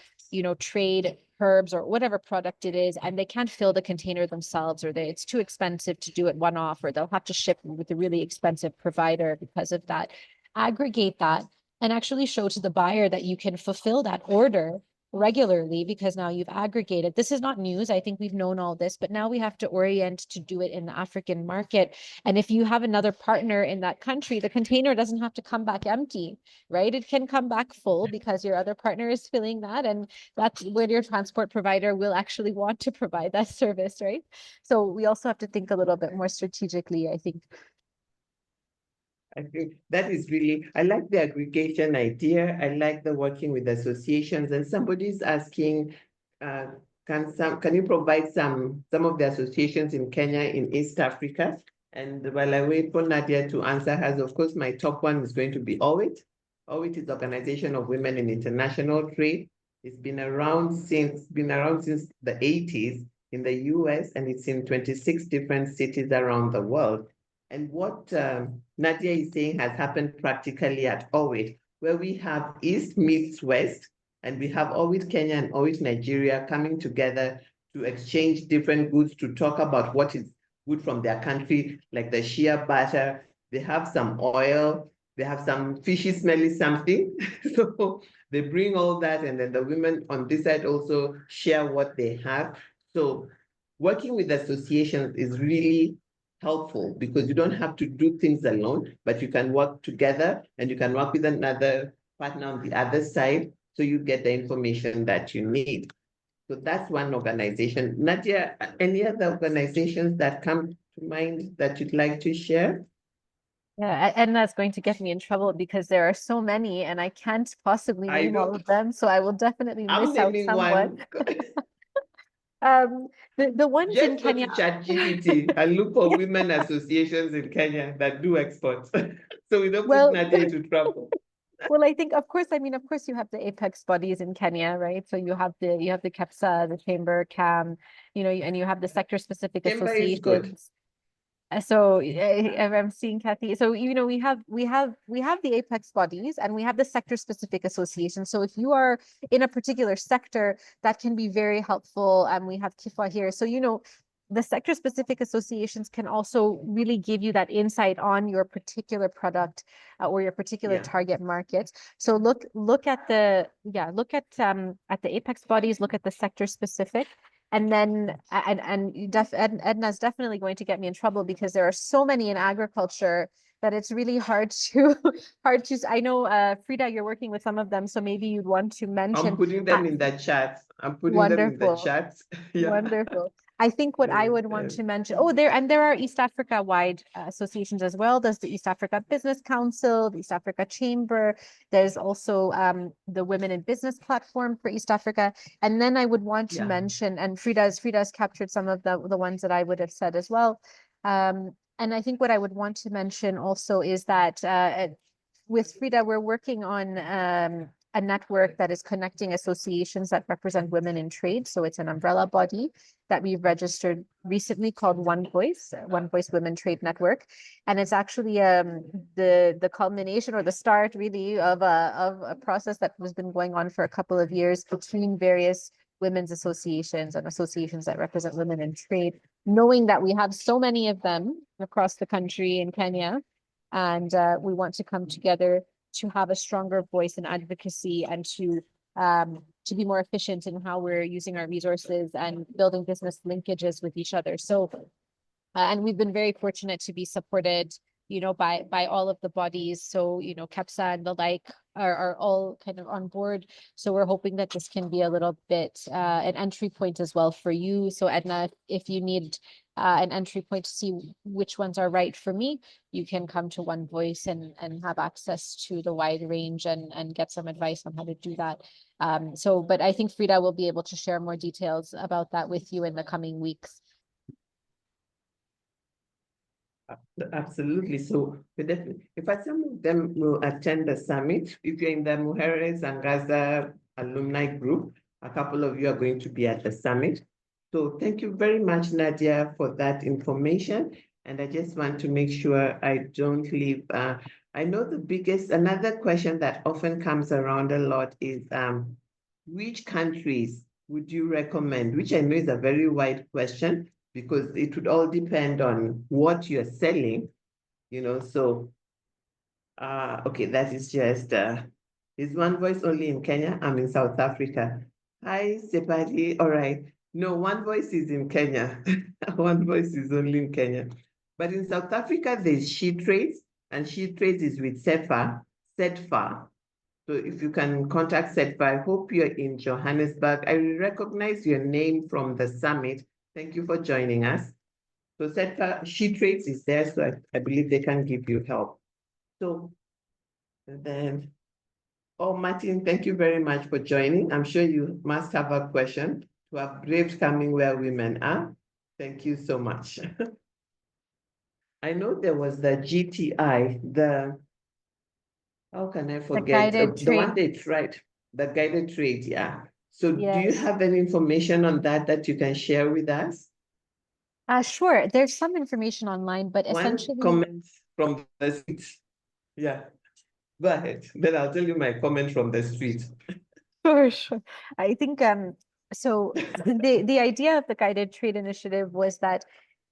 trade herbs or whatever product it is, and they can't fill the container themselves, or it's too expensive to do it one off, or they'll have to ship with a really expensive provider because of that. Aggregate that and actually show to the buyer that you can fulfill that order regularly, because now you've aggregated. This is not news. I think we've known all this, but now we have to orient to do it in the African market. And if you have another partner in that country, the container doesn't have to come back empty, right? It can come back full because your other partner is filling that. And that's where your transport provider will actually want to provide that service, right? So we also have to think a little bit more strategically, I think. I think that is really, I like the aggregation idea. I like the working with associations. And somebody's asking, can you provide some of the associations in Kenya, in East Africa? And while I wait for Nadia to answer hers, of course, my top one is going to be OWIT. OWIT is the Organization of Women in International Trade. It's been around since the 80s in the US, and it's in 26 different cities around the world. And what Nadia is saying has happened practically at OWIT, where we have East meets West, and we have OWIT Kenya and OWIT Nigeria coming together to exchange different goods, to talk about what is good from their country, like the shea butter. They have some oil, they have some fishy, smelly something. So they bring all that, and then the women on this side also share what they have. So working with associations is really helpful, because you don't have to do things alone, but you can work together, and you can work with another partner on the other side, so you get the information that you need. So that's one organization. Nadia, any other organizations that come to mind that you'd like to share? Yeah, and that's going to get me in trouble because there are so many and I can't possibly name all of them. So I will definitely miss out someone. The ones in Kenya. Just go to ChatGPT and look for women associations in Kenya that do exports. So we don't put Nadia into trouble. Well, I think, of course, you have the apex bodies in Kenya, right? So you have the KEPSA, the Chamber, CAM, and you have the sector specific associations. So I'm seeing Kathy. So, we have the apex bodies, and we have the sector specific associations. So if you are in a particular sector, that can be very helpful. And we have KIFA here. So, the sector specific associations can also really give you that insight on your particular product or your particular target market. So look at the apex bodies, look at the sector specific. And then, Edna's definitely going to get me in trouble because there are so many in agriculture that it's really hard to I know Frida, you're working with some of them, so maybe you'd want to I'm mention. putting them in the chat. I'm putting them in the Wonderful. chat. Yeah. Wonderful. I think what I would want to mention, oh, there are East Africa wide associations as well. There's the East Africa Business Council, the East Africa Chamber. There's also the Women in Business platform for East Africa. And then I would want to Yeah. mention, and Frida's captured some of the ones that I would have said as well. And I think what I would want to mention also is that with Frida, we're working on a network that is connecting associations that represent women in trade. So it's an umbrella body that we've registered recently called One Voice Women Trade Network. And it's actually the culmination or the start really of a process that has been going on for a couple of years between various women's associations and associations that represent women in trade, knowing that we have so many of them across the country in Kenya. And we want to come together to have a stronger voice and advocacy and to be more efficient in how we're using our resources and building business linkages with each other. So, and we've been very fortunate to be supported, you know, by all of the bodies. So, you know, KEPSA and the like are all kind of on board. So we're hoping that this can be a little bit an entry point as well for you. So Edna, if you need an entry point to see which ones are right for me, you can come to One Voice and have access to the wide range and get some advice on how to do that. But I think Frida will be able to share more details about that with you in the coming weeks. Absolutely. So if some of them will attend the summit, if you're in the Mujeres Angaza alumni group, a couple of you are going to be at the summit. So thank you very much, Nadia, for that information. And I just want to make sure I don't leave. I know another question that often comes around a lot is which countries would you recommend? Which I know is a very wide question, because it would all depend on what you're selling, you know, so, okay, that is just, is One Voice only in Kenya? I'm in South Africa. Hi, Sepati, all right. No, One Voice is in Kenya. One Voice is only in Kenya. But in South Africa, there's She Trades, and She Trades is with SETFA. So if you can contact SETFA, I hope you're in Johannesburg. I recognize your name from the summit. Thank you for joining us. So SETFA, She Trades is there, so I believe they can give you help. So then, oh, Martin, thank you very much for joining. I'm sure you must have a question. To have braved coming where women are. Thank you so much. I know there was the GTI, how can I forget? The one they tried, the guided trade, yeah. So do you have any information on that you can share with us? Sure. There's some information online, but essentially comment from the street. Yeah. Go ahead. Then I'll tell you my comment from the street. Sure. I think so the idea of the guided trade initiative was that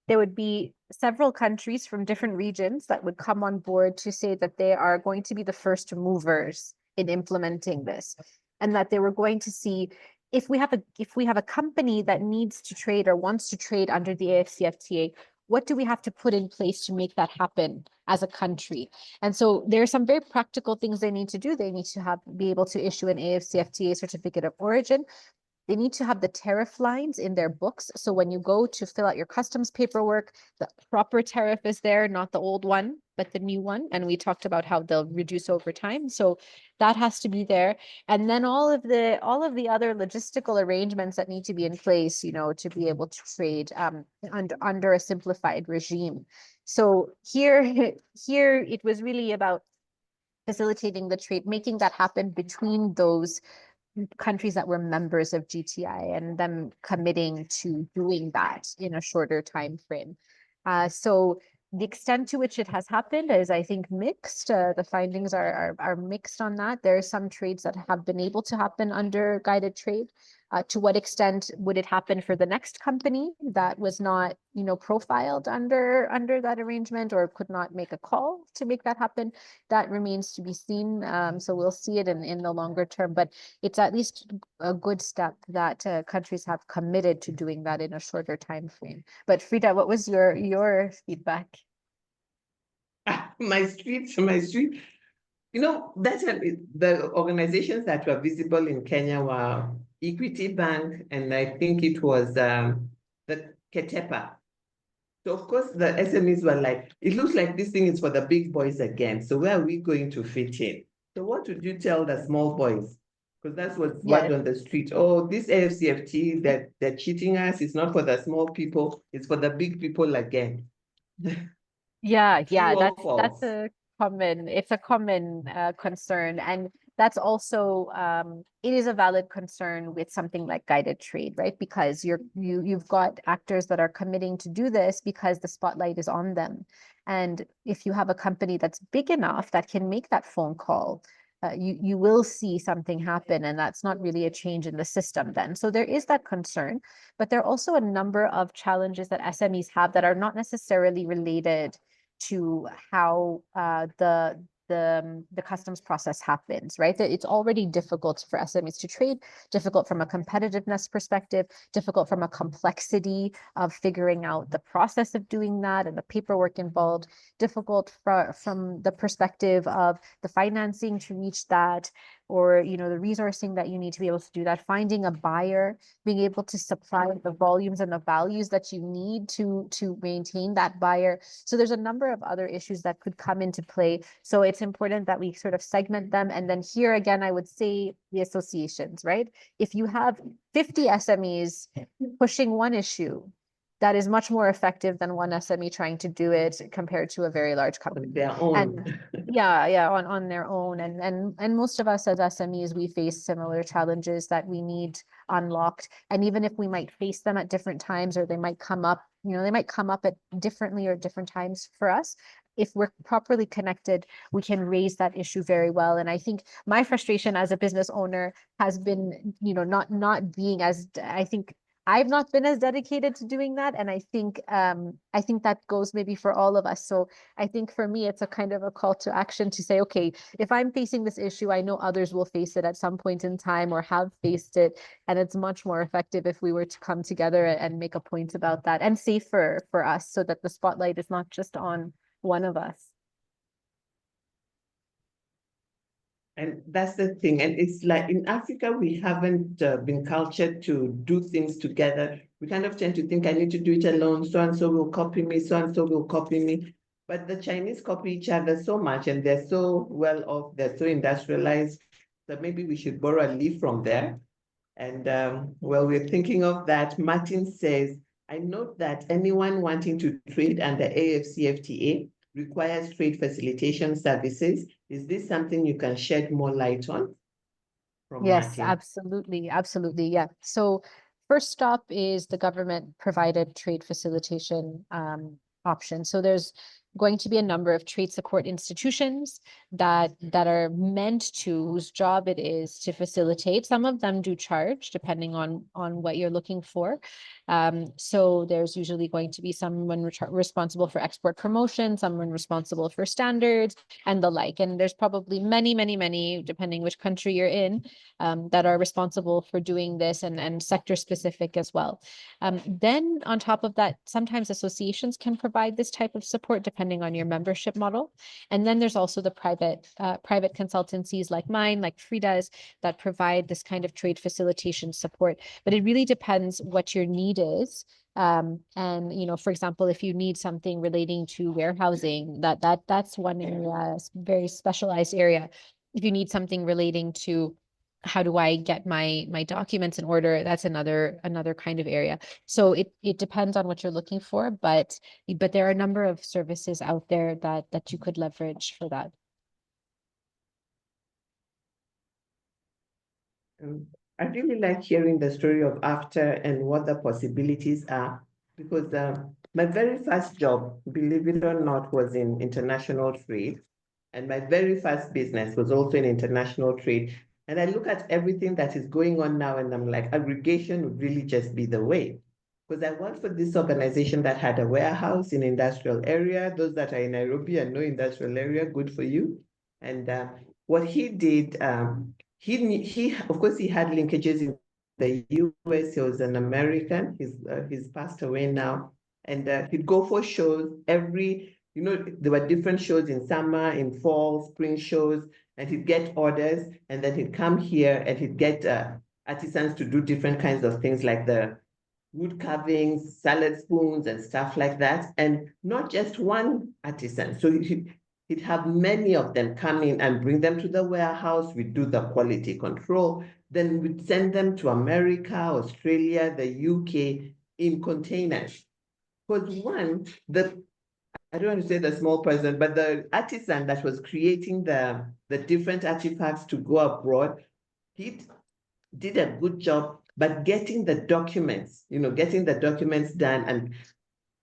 there would be several countries from different regions that would come on board to say that they are going to be the first movers in implementing this, and that they were going to see if we have a company that needs to trade or wants to trade under the AfCFTA, what do we have to put in place to make that happen as a country? And so there are some very practical things they need to do. They need to be able to issue an AfCFTA certificate of origin. They need to have the tariff lines in their books. So when you go to fill out your customs paperwork, the proper tariff is there, not the old one, but the new one. And we talked about how they'll reduce over time. So that has to be there. And then all of the other logistical arrangements that need to be in place, you know, to be able to trade under a simplified regime. So here it was really about facilitating the trade, making that happen between those countries that were members of GTI and them committing to doing that in a shorter time frame. So the extent to which it has happened is, I think, mixed. The findings are mixed on that. There are some trades that have been able to happen under guided trade. To what extent would it happen for the next company that was not, you know, profiled under that arrangement or could not make a call to make that happen? That remains to be seen. So we'll see it in the longer term, but it's at least a good step that countries have committed to doing that in a shorter time frame. But Frida, what was your feedback? my street. You know, the organizations that were visible in Kenya were Equity Bank, and I think it was the Ketepa. So of course the SMEs were like, it looks like this thing is for the big boys again. So where are we going to fit in? So what would you tell the small boys? Because that's what's word on the street. Oh, this AfCFT that they're cheating us, it's not for the small people, it's for the big people again. Yeah, True or that's false? it's a common concern, and that's also it is a valid concern with something like guided trade, right? Because you've got actors that are committing to do this because the spotlight is on them. And if you have a company that's big enough that can make that phone call, you will see something happen, and that's not really a change in the system then. So there is that concern, but there are also a number of challenges that SMEs have that are not necessarily related to how the customs process happens, right? That it's already difficult for SMEs to trade, difficult from a competitiveness perspective, difficult from a complexity of figuring out the process of doing that and the paperwork involved, difficult from the perspective of the financing to reach that, or the resourcing that you need to be able to do that, finding a buyer, being able to supply the volumes and the values that you need to maintain that buyer. So there's a number of other issues that could come into play. So it's important that we sort of segment them. And then here again, I would say the associations, right? If you have 50 SMEs pushing one issue, that is much more effective than one SME trying to do it compared to a very large company. Their own. And yeah, on their own. And most of us as SMEs, we face similar challenges that we need unlocked. And even if we might face them at different times, or they might come up, they might come up at differently or different times for us. If we're properly connected, we can raise that issue very well. And I think my frustration as a business owner has been, not being as, I think I've not been as dedicated to doing that. And I think that goes maybe for all of us. So I think for me, it's a kind of a call to action to say, okay, if I'm facing this issue, I know others will face it at some point in time or have faced it. And it's much more effective if we were to come together and make a point about that, and safer for us, so that the spotlight is not just on one of us. And that's the thing. And it's like in Africa, we haven't been cultured to do things together. We kind of tend to think I need to do it alone. So and so will copy me. So and so will copy me. But the Chinese copy each other so much, and they're so well off. They're so industrialized that maybe we should borrow a leaf from there. And while we're thinking of that, Martin says, I note that anyone wanting to trade under AfCFTA requires trade facilitation services. Is this something you can shed more light on? Yes, Martin? absolutely. Yeah. So first stop is the government provided trade facilitation option. So there's going to be a number of trade support institutions that are meant to, whose job it is to facilitate. Some of them do charge depending on what you're looking for. So there's usually going to be someone responsible for export promotion, someone responsible for standards and the like. And there's probably many, depending which country you're in, that are responsible for doing this, and sector specific as well. Then on top of that, sometimes associations can provide this type of support depending on your membership model. And then there's also the private consultancies like mine, like Frida's, that provide this kind of trade facilitation support. But it really depends what your need is. And for example, if you need something relating to warehousing, that's one very specialized area. If you need something relating to how do I get my documents in order, that's another kind of area. So it depends on what you're looking for, but there are a number of services out there that you could leverage for that. I really like hearing the story of AfCFTA and what the possibilities are, because my very first job, believe it or not, was in international trade. And my very first business was also in international trade. And I look at everything that is going on now, and I'm like, aggregation would really just be the way. Because I worked for this organization that had a warehouse in industrial area. Those that are in Nairobi and know industrial area, good for you. And what he did, he of course he had linkages in the US. He was an American. He's passed away now, and he'd go for shows every you know, there were different shows in summer, in fall, spring shows, and he'd get orders, and then he'd come here and he'd get artisans to do different kinds of things like the wood carvings, salad spoons, and stuff like that. And not just one artisan. So he'd have many of them come in and bring them to the warehouse. We'd do the quality control. Then we'd send them to America, Australia, the UK in containers. Because one, I don't want to say the small person, but the artisan that was creating the different artifacts to go abroad, he did a good job, but getting the documents, getting the documents done and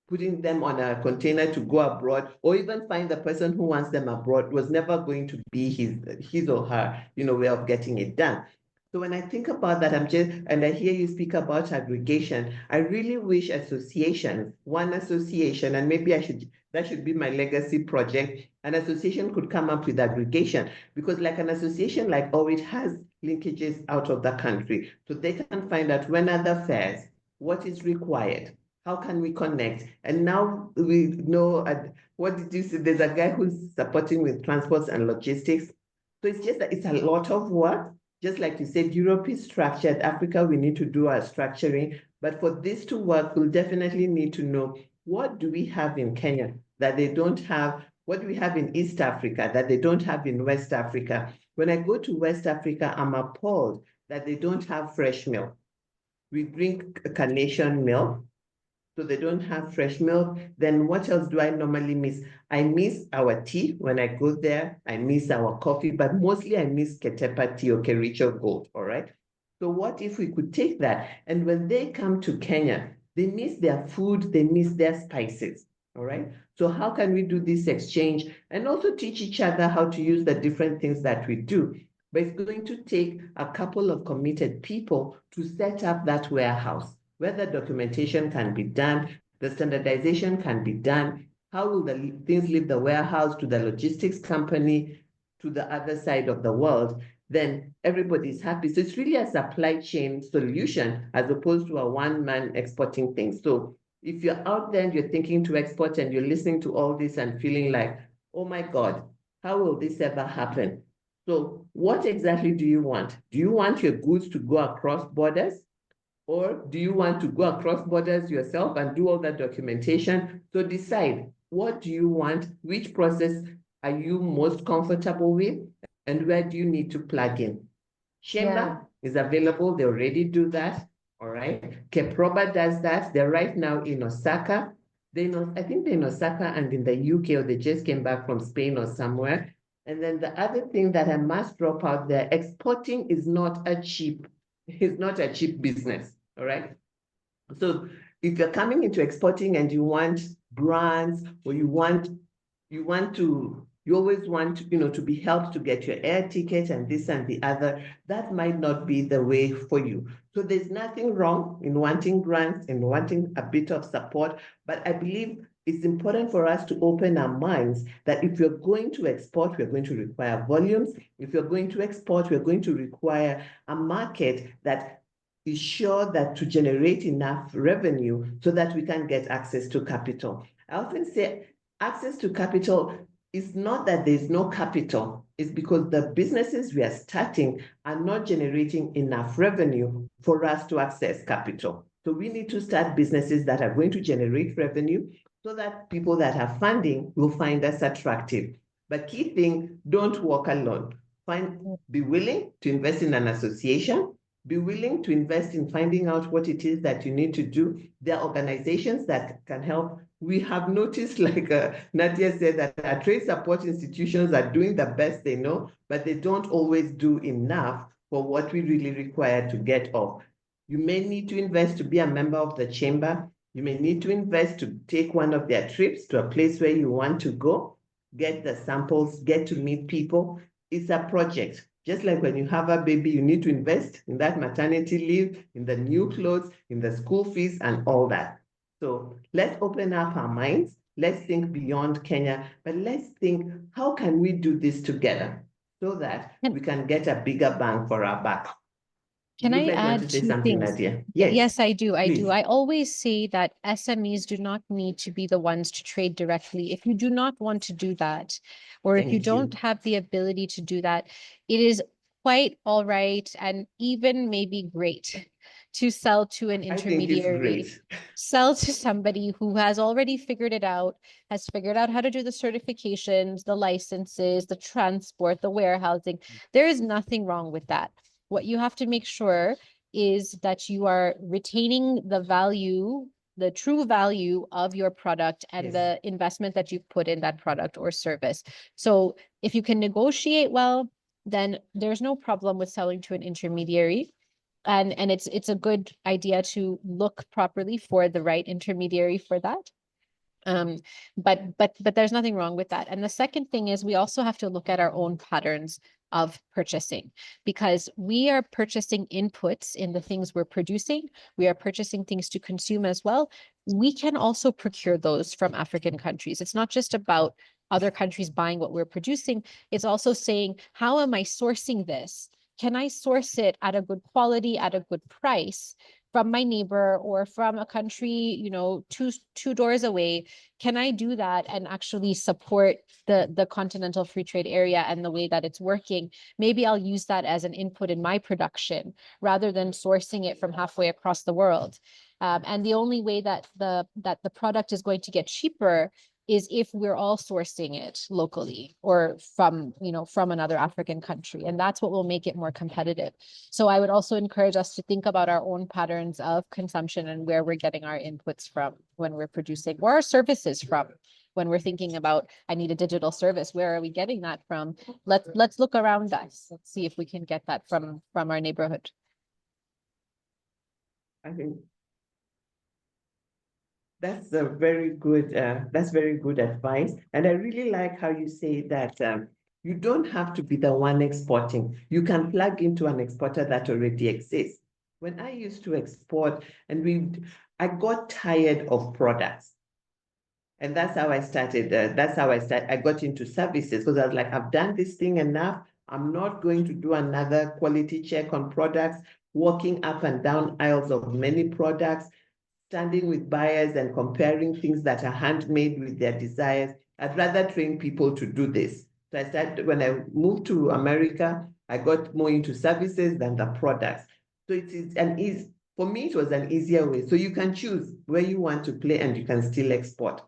putting them on a container to go abroad, or even find the person who wants them abroad, was never going to be his or her, way of getting it done. So when I think about that, and I hear you speak about aggregation, I really wish one association, and maybe that should be my legacy project, an association could come up with aggregation, because like an association like it has linkages out of the country, so they can find out when are the fairs, what is required, how can we connect? And now we know, what did you say? There's a guy who's supporting with transports and logistics. So it's just that it's a lot of work. Just like you said, Europe is structured. Africa, we need to do our structuring. But for this to work, we'll definitely need to know, what do we have in Kenya that they don't have? What do we have in East Africa that they don't have in West Africa? When I go to West Africa, I'm appalled that they don't have fresh milk. We drink carnation milk, so they don't have fresh milk. Then what else do I normally miss? I miss our tea when I go there. I miss our coffee, but mostly I miss Ketepa tea or Kericho Gold, all right? So what if we could take that, and when they come to Kenya, they miss their food, they miss their spices, all right? So how can we do this exchange and also teach each other how to use the different things that we do? But it's going to take a couple of committed people to set up that warehouse, where the documentation can be done, the standardization can be done. How will the things leave the warehouse to the logistics company, to the other side of the world? Then everybody's happy. So it's really a supply chain solution as opposed to a one-man exporting things. So if you're out there and you're thinking to export and you're listening to all this and feeling like, oh my God, how will this ever happen? So what exactly do you want? Do you want your goods to go across borders? Or do you want to go across borders yourself and do all that documentation? So decide, what do you want? Which process are you most comfortable with? And where do you need to plug in? Chamber is available. They already do that. All right. Keproba does that. They're right now in Osaka. I think they're in Osaka and in the UK, or they just came back from Spain or somewhere. And then the other thing that I must drop out there, exporting is not a cheap business. All right. So if you're coming into exporting and you want brands, or you always want, to be helped to get your air ticket and this and the other, that might not be the way for you. So there's nothing wrong in wanting grants and wanting a bit of support, but I believe it's important for us to open our minds that if you're going to export, we're going to require volumes. If you're going to export, we're going to require a market that is sure that to generate enough revenue so that we can get access to capital. I often say access to capital is not that there's no capital, it's because the businesses we are starting are not generating enough revenue for us to access capital. So we need to start businesses that are going to generate revenue so that people that have funding will find us attractive. But key thing, don't walk alone. Be willing to invest in an association. Be willing to invest in finding out what it is that you need to do. There are organizations that can help. We have noticed, like Nadia said, that our trade support institutions are doing the best they know, but they don't always do enough for what we really require to get off. You may need to invest to be a member of the chamber. You may need to invest to take one of their trips to a place where you want to go, get the samples, get to meet people. It's a project. Just like when you have a baby, you need to invest in that maternity leave, in the new clothes, in the school fees, and all that. So let's open up our minds. Let's think beyond Kenya, but let's think, how can we do this together so that we can get a bigger bang for our buck? Can You I might want add to say two something, things? Nadia. Yes, Yes, I do. I do. please. I always say that SMEs do not need to be the ones to trade directly. If you do not want to do that, or if you Thank you. don't have the ability to do that, it is quite all right and even maybe great to sell to an I think it's intermediary, great. sell to somebody who has already figured it out, has figured out how to do the certifications, the licenses, the transport, the warehousing. There is nothing wrong with that. What you have to make sure is that you are retaining the value, the true value of your product and Yes. the investment that you've put in that product or service. So if you can negotiate well, then there's no problem with selling to an intermediary. And it's a good idea to look properly for the right intermediary for that. But there's nothing wrong with that. And the second thing is we also have to look at our own patterns of purchasing, because we are purchasing inputs in the things we're producing. We are purchasing things to consume as well. We can also procure those from African countries. It's not just about other countries buying what we're producing. It's also saying, how am I sourcing this? Can I source it at a good quality, at a good price from my neighbor or from a country, you know, two doors away? Can I do that and actually support the continental free trade area and the way that it's working? Maybe I'll use that as an input in my production rather than sourcing it from halfway across the world. And the only way that the product is going to get cheaper is if we're all sourcing it locally or from, you know, from another African country. And that's what will make it more competitive. So I would also encourage us to think about our own patterns of consumption and where we're getting our inputs from when we're producing, or our services from. When we're thinking about, I need a digital service, where are we getting that from? Let's look around us. Let's see if we can get that from our neighborhood. I think that's a very good, that's very good advice. And I really like how you say that you don't have to be the one exporting. You can plug into an exporter that already exists. When I used to export, I got tired of products. And that's how I started. I got into services, because I was like, I've done this thing enough. I'm not going to do another quality check on products, walking up and down aisles of many products, standing with buyers and comparing things that are handmade with their desires. I'd rather train people to do this. So when I moved to America, I got more into services than the products. So for me, it was an easier way. So you can choose where you want to play and you can still export.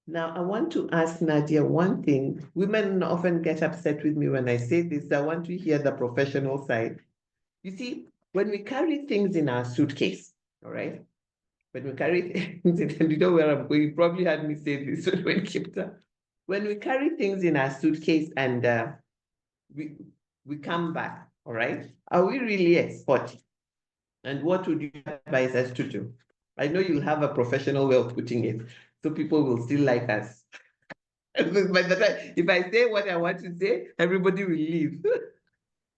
Now, I want to ask Nadia one thing. Women often get upset with me when I say this. I want to hear the professional side. You see, when we carry things in our suitcase, all right? When we carry things, and you know where I'm going, you probably heard me say this when Cape Town. When we carry things in our suitcase and we come back, all right? Are we really exporting? And what would you advise us to do? I know you'll have a professional way of putting it, so people will still like us. By the time, if I say what I want to say, everybody will leave.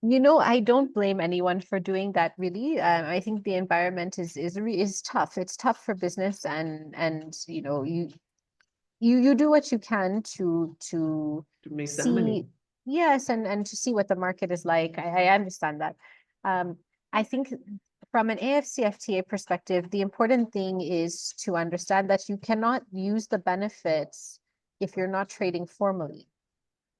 You know, I don't blame anyone for doing that, really. I think the environment is tough. It's tough for business, and you know, you do what you can to make some see, money. yes, and to see what the market is like. I understand that. I think from an AfCFTA perspective, the important thing is to understand that you cannot use the benefits if you're not trading formally,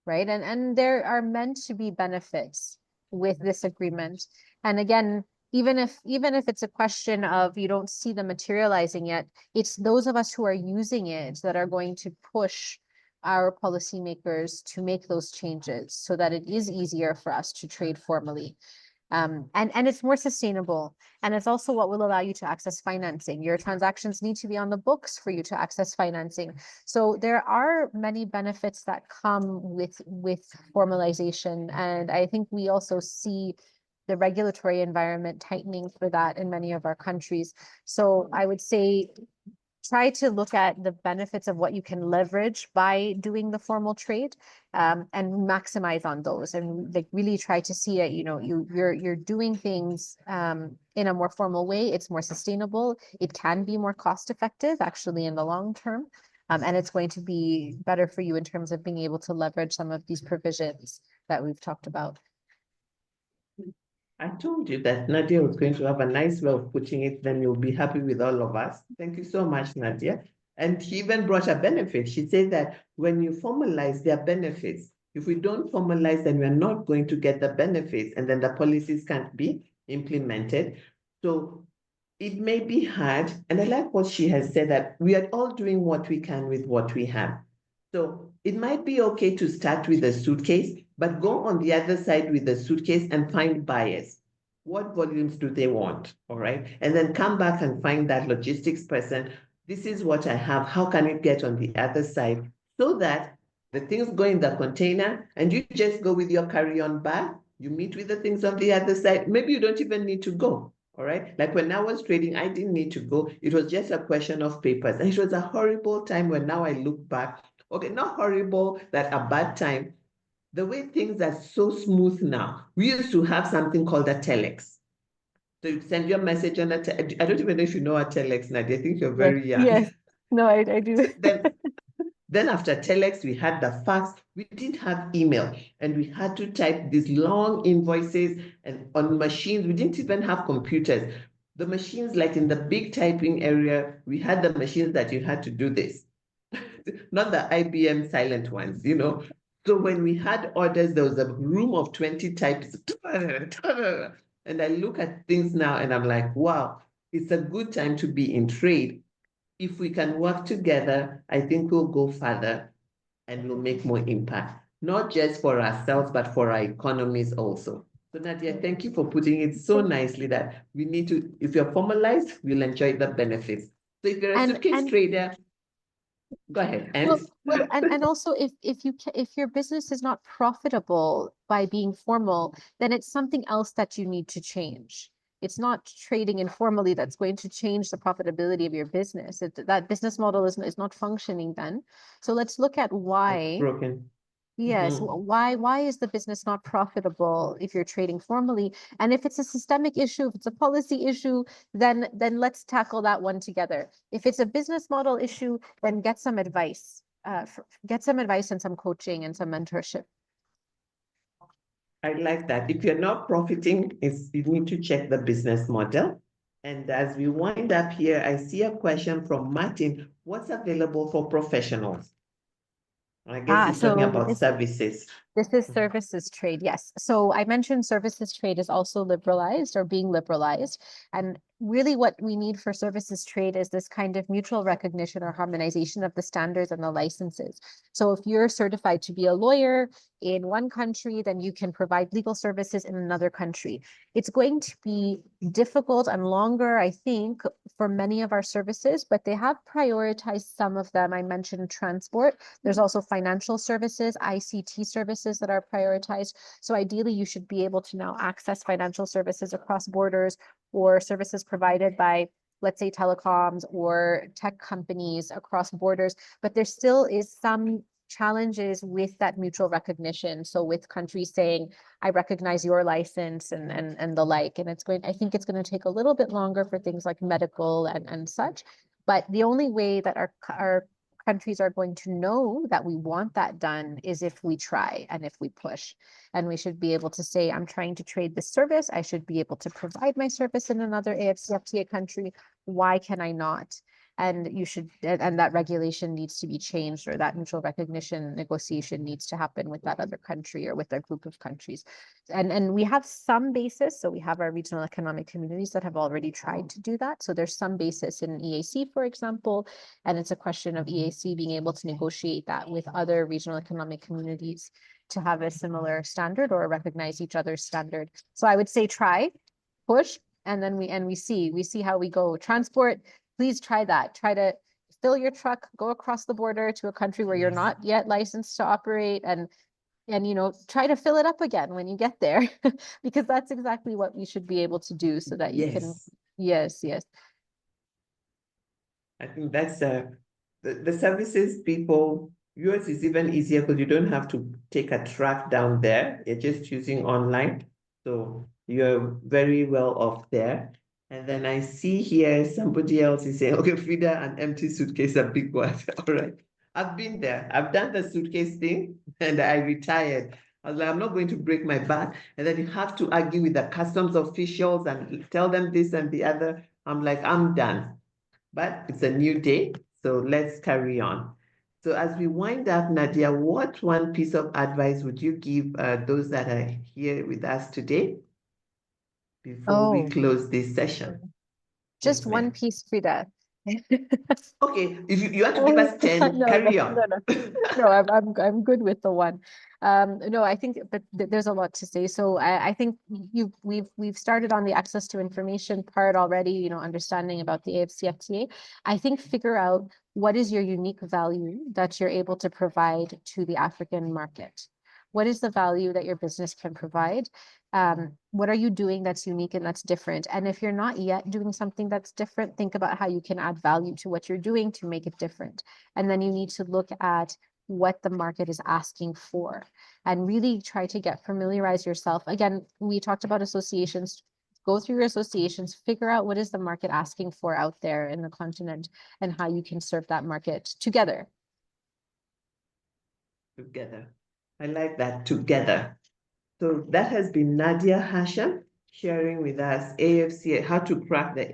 right? And there are meant to be benefits with this agreement. And again, even if it's a question of you don't see them materializing yet, it's those of us who are using it that are going to push our policymakers to make those changes so that it is easier for us to trade formally. And it's more sustainable. And it's also what will allow you to access financing. Your transactions need to be on the books for you to access financing. So there are many benefits that come with formalization. And I think we also see the regulatory environment tightening for that in many of our countries. So I would say try to look at the benefits of what you can leverage by doing the formal trade, and maximize on those, and like really try to see it, you know, you're doing things in a more formal way. It's more sustainable. It can be more cost effective actually in the long term. And it's going to be better for you in terms of being able to leverage some of these provisions that we've talked about. I told you that Nadia was going to have a nice way of putting it, then you'll be happy with all of us. Thank you so much, Nadia. And she even brought a benefit. She said that when you formalize, there are benefits. If we don't formalize, then we're not going to get the benefits, and then the policies can't be implemented. So it may be hard, and I like what she has said, that we are all doing what we can with what we have. So it might be okay to start with a suitcase, but go on the other side with the suitcase and find buyers. What volumes do they want? All right. And then come back and find that logistics person. This is what I have. How can it get on the other side? So that the things go in the container and you just go with your carry-on bag. You meet with the things on the other side. Maybe you don't even need to go. All right. Like when I was trading, I didn't need to go. It was just a question of papers. And it was a horrible time when now I look back. Okay, not horrible, that a bad time. The way things are so smooth now. We used to have something called a telex. So you send your message on I don't even know if you know a telex, Nadia. I think you're very young. Yes. No, I do. Then after telex, we had the fax. We didn't have email, and we had to type these long invoices, and on machines, we didn't even have computers. The machines, like in the big typing area, we had the machines that you had to do this. Not the IBM silent ones, you know. So when we had orders, there was a room of 20 types. And I look at things now and I'm like, wow, it's a good time to be in trade. If we can work together, I think we'll go further and we'll make more impact, not just for ourselves, but for our economies also. So Nadia, thank you for putting it so nicely that we need to, if you're formalized, we'll enjoy the benefits. So if you're a suitcase trader, go ahead. And also if your business is not profitable by being formal, then it's something else that you need to change. It's not trading informally that's going to change the profitability of your business. That business model is not functioning then. So let's look at why. It's broken. Yes. Why is the business not profitable if you're trading formally? And if it's a systemic issue, if it's a policy issue, then let's tackle that one together. If it's a business model issue, then get some advice. Get some advice and some coaching and some mentorship. I like that. If you're not profiting, you need to check the business model. And as we wind up here, I see a question from Martin. What's available for professionals? I guess he's talking about services. This is services trade, yes. So I mentioned services trade is also liberalized or being liberalized. And really what we need for services trade is this kind of mutual recognition or harmonization of the standards and the licenses. So if you're certified to be a lawyer in one country, then you can provide legal services in another country. It's going to be difficult and longer, I think, for many of our services, but they have prioritized some of them. I mentioned transport. There's also financial services, ICT services that are prioritized. So ideally, you should be able to now access financial services across borders or services provided by, let's say, telecoms or tech companies across borders. But there still is some challenges with that mutual recognition. So with countries saying, I recognize your license and the like, and I think it's going to take a little bit longer for things like medical and such. But the only way that our countries are going to know that we want that done is if we try and if we push. And we should be able to say, I'm trying to trade this service. I should be able to provide my service in another AfCFTA country. Why can I not? And that regulation needs to be changed, or that mutual recognition negotiation needs to happen with that other country or with a group of countries. And we have some basis. So we have our regional economic communities that have already tried to do that. So there's some basis in EAC, for example, and it's a question of EAC being able to negotiate that with other regional economic communities to have a similar standard or recognize each other's standard. So I would say try, push, and then we see how we go. Transport, please try that. Try to fill your truck, go across the border to a country where you're not yet licensed to operate, and try to fill it up again when you get there, because that's exactly what we should be able to do so that you can. Yes. I think that's the services people, yours is even easier because you don't have to take a truck down there. You're just using online. So you're very well off there. And then I see here somebody else is saying, okay, Frida, an empty suitcase, a big one. All right. I've been there. I've done the suitcase thing and I retired. I was like, I'm not going to break my back. And then you have to argue with the customs officials and tell them this and the other. I'm like, I'm done. But it's a new day, so let's carry on. So as we wind up, Nadia, what one piece of advice would you give those that are here with us today before we Oh. close this session? Just Yes, one ma'am. piece, Frida. Okay, if you have to give us 10, No, carry no, on. no, no. No, I'm good with the one. No, I think, but there's a lot to say. So I think we've started on the access to information part already, you know, understanding about the AfCFTA. I think figure out what is your unique value that you're able to provide to the African market. What is the value that your business can provide? What are you doing that's unique and that's different? And if you're not yet doing something that's different, think about how you can add value to what you're doing to make it different. And then you need to look at what the market is asking for and really try to familiarize yourself. Again, we talked about associations. Go through your associations, figure out what is the market asking for out there in the continent and how you can serve that market together. Together. I like that, together. So that has been Nadia Hasham sharing with us how to crack the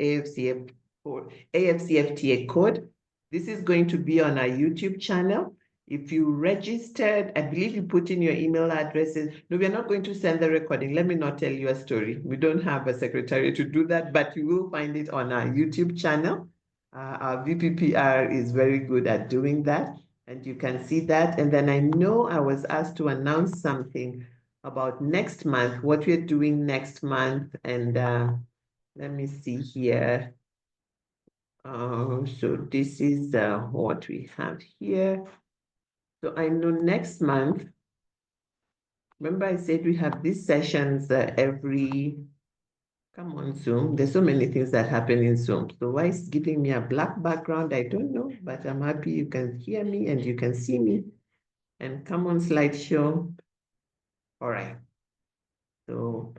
AfCFTA code. This is going to be on our YouTube channel. If you registered, I believe you put in your email addresses. No, we are not going to send the recording. Let me not tell you a story. We don't have a secretary to do that, but you will find it on our YouTube channel. Our VPPR is very good at doing that, and you can see that. And then I know I was asked to announce something about next month, what we're doing next month. And let me see here. So this is what we have here. So I know next month, remember I said we have these sessions come on Zoom. There's so many things that happen in Zoom. So why it's giving me a black background, I don't know, but I'm happy you can hear me and you can see me. And come on slideshow. All right. So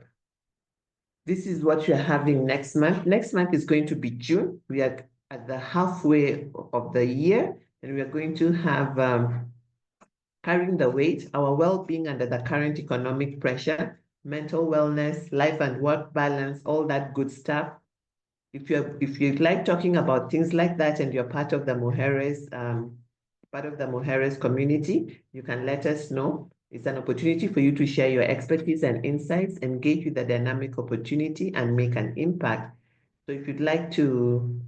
this is what you're having next month. Next month is going to be June. We are at the halfway of the year, and we are going to have carrying the weight, our well-being under the current economic pressure, mental wellness, life and work balance, all that good stuff. If you like talking about things like that and you're part of the Mujeres community, you can let us know. It's an opportunity for you to share your expertise and insights, engage with the dynamic opportunity, and make an impact. So if you'd like to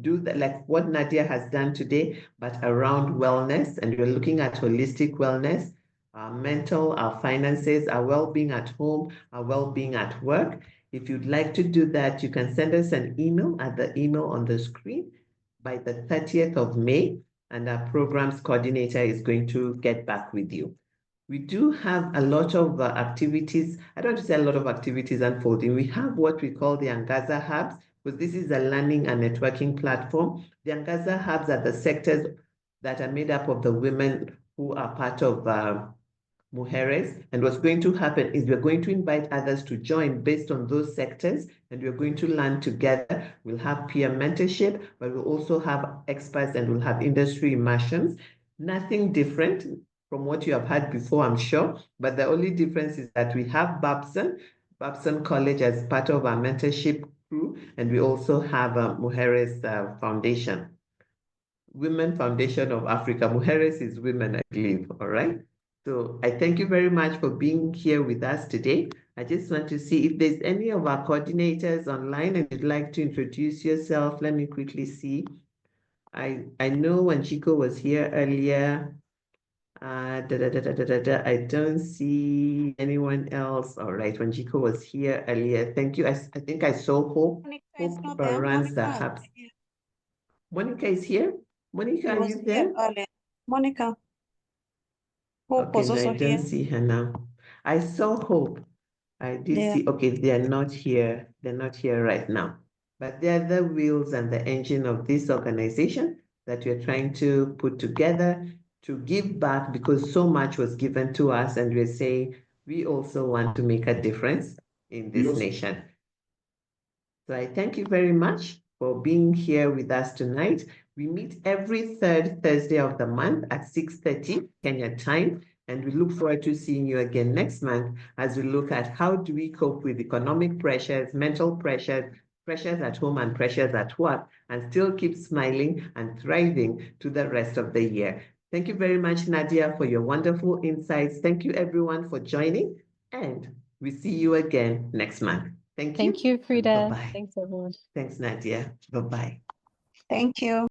do that, like what Nadia has done today, but around wellness, and you're looking at holistic wellness, our mental, our finances, our well-being at home, our well-being at work. If you'd like to do that, you can send us an email at the email on the screen by the 30th of May, and our programs coordinator is going to get back with you. We do have a lot of activities. I don't want to say a lot of activities unfolding. We have what we call the Angaza Hubs, because this is a learning and networking platform. The Angaza Hubs are the sectors that are made up of the women who are part of Mujeres. And what's going to happen is we're going to invite others to join based on those sectors, and we're going to learn together. We'll have peer mentorship, but we'll also have experts and we'll have industry immersions. Nothing different from what you have had before, I'm sure, but the only difference is that we have Babson College as part of our mentorship crew, and we also have Mujeres Foundation. Women Foundation of Africa. Mujeres is women, I believe, all right? So I thank you very much for being here with us today. I just want to see if there's any of our coordinators online and you'd like to introduce yourself. Let me quickly see. I know when Chico was here earlier, I don't see anyone else. All right, when Chico was here earlier, thank you. I think I saw Hope. Hope runs the hubs. Monica is here. Monica, are you there? Monica. Hope Okay, was no, I also don't here. see her now. I saw Hope. I did Yeah. see, okay, they're not here. They're not here right now. But they're the wheels and the engine of this organization that we're trying to put together to give back, because so much was given to us, and we're saying we also want to make a difference in this nation. So I thank you very much for being here with us tonight. We meet every third Thursday of the month at 6:30 Kenya time, And we look forward to seeing you again next month as we look at how do we cope with economic pressures, mental pressures, pressures at home and pressures at work, and still keep smiling and thriving to the rest of the year. Thank you very much, Nadia, for your wonderful insights. Thank you, everyone, for joining, and we see you again next month. Thank you. Thank you, Frida. Bye-bye. Thanks, everyone. Thanks, Nadia. Bye-bye. Thank you.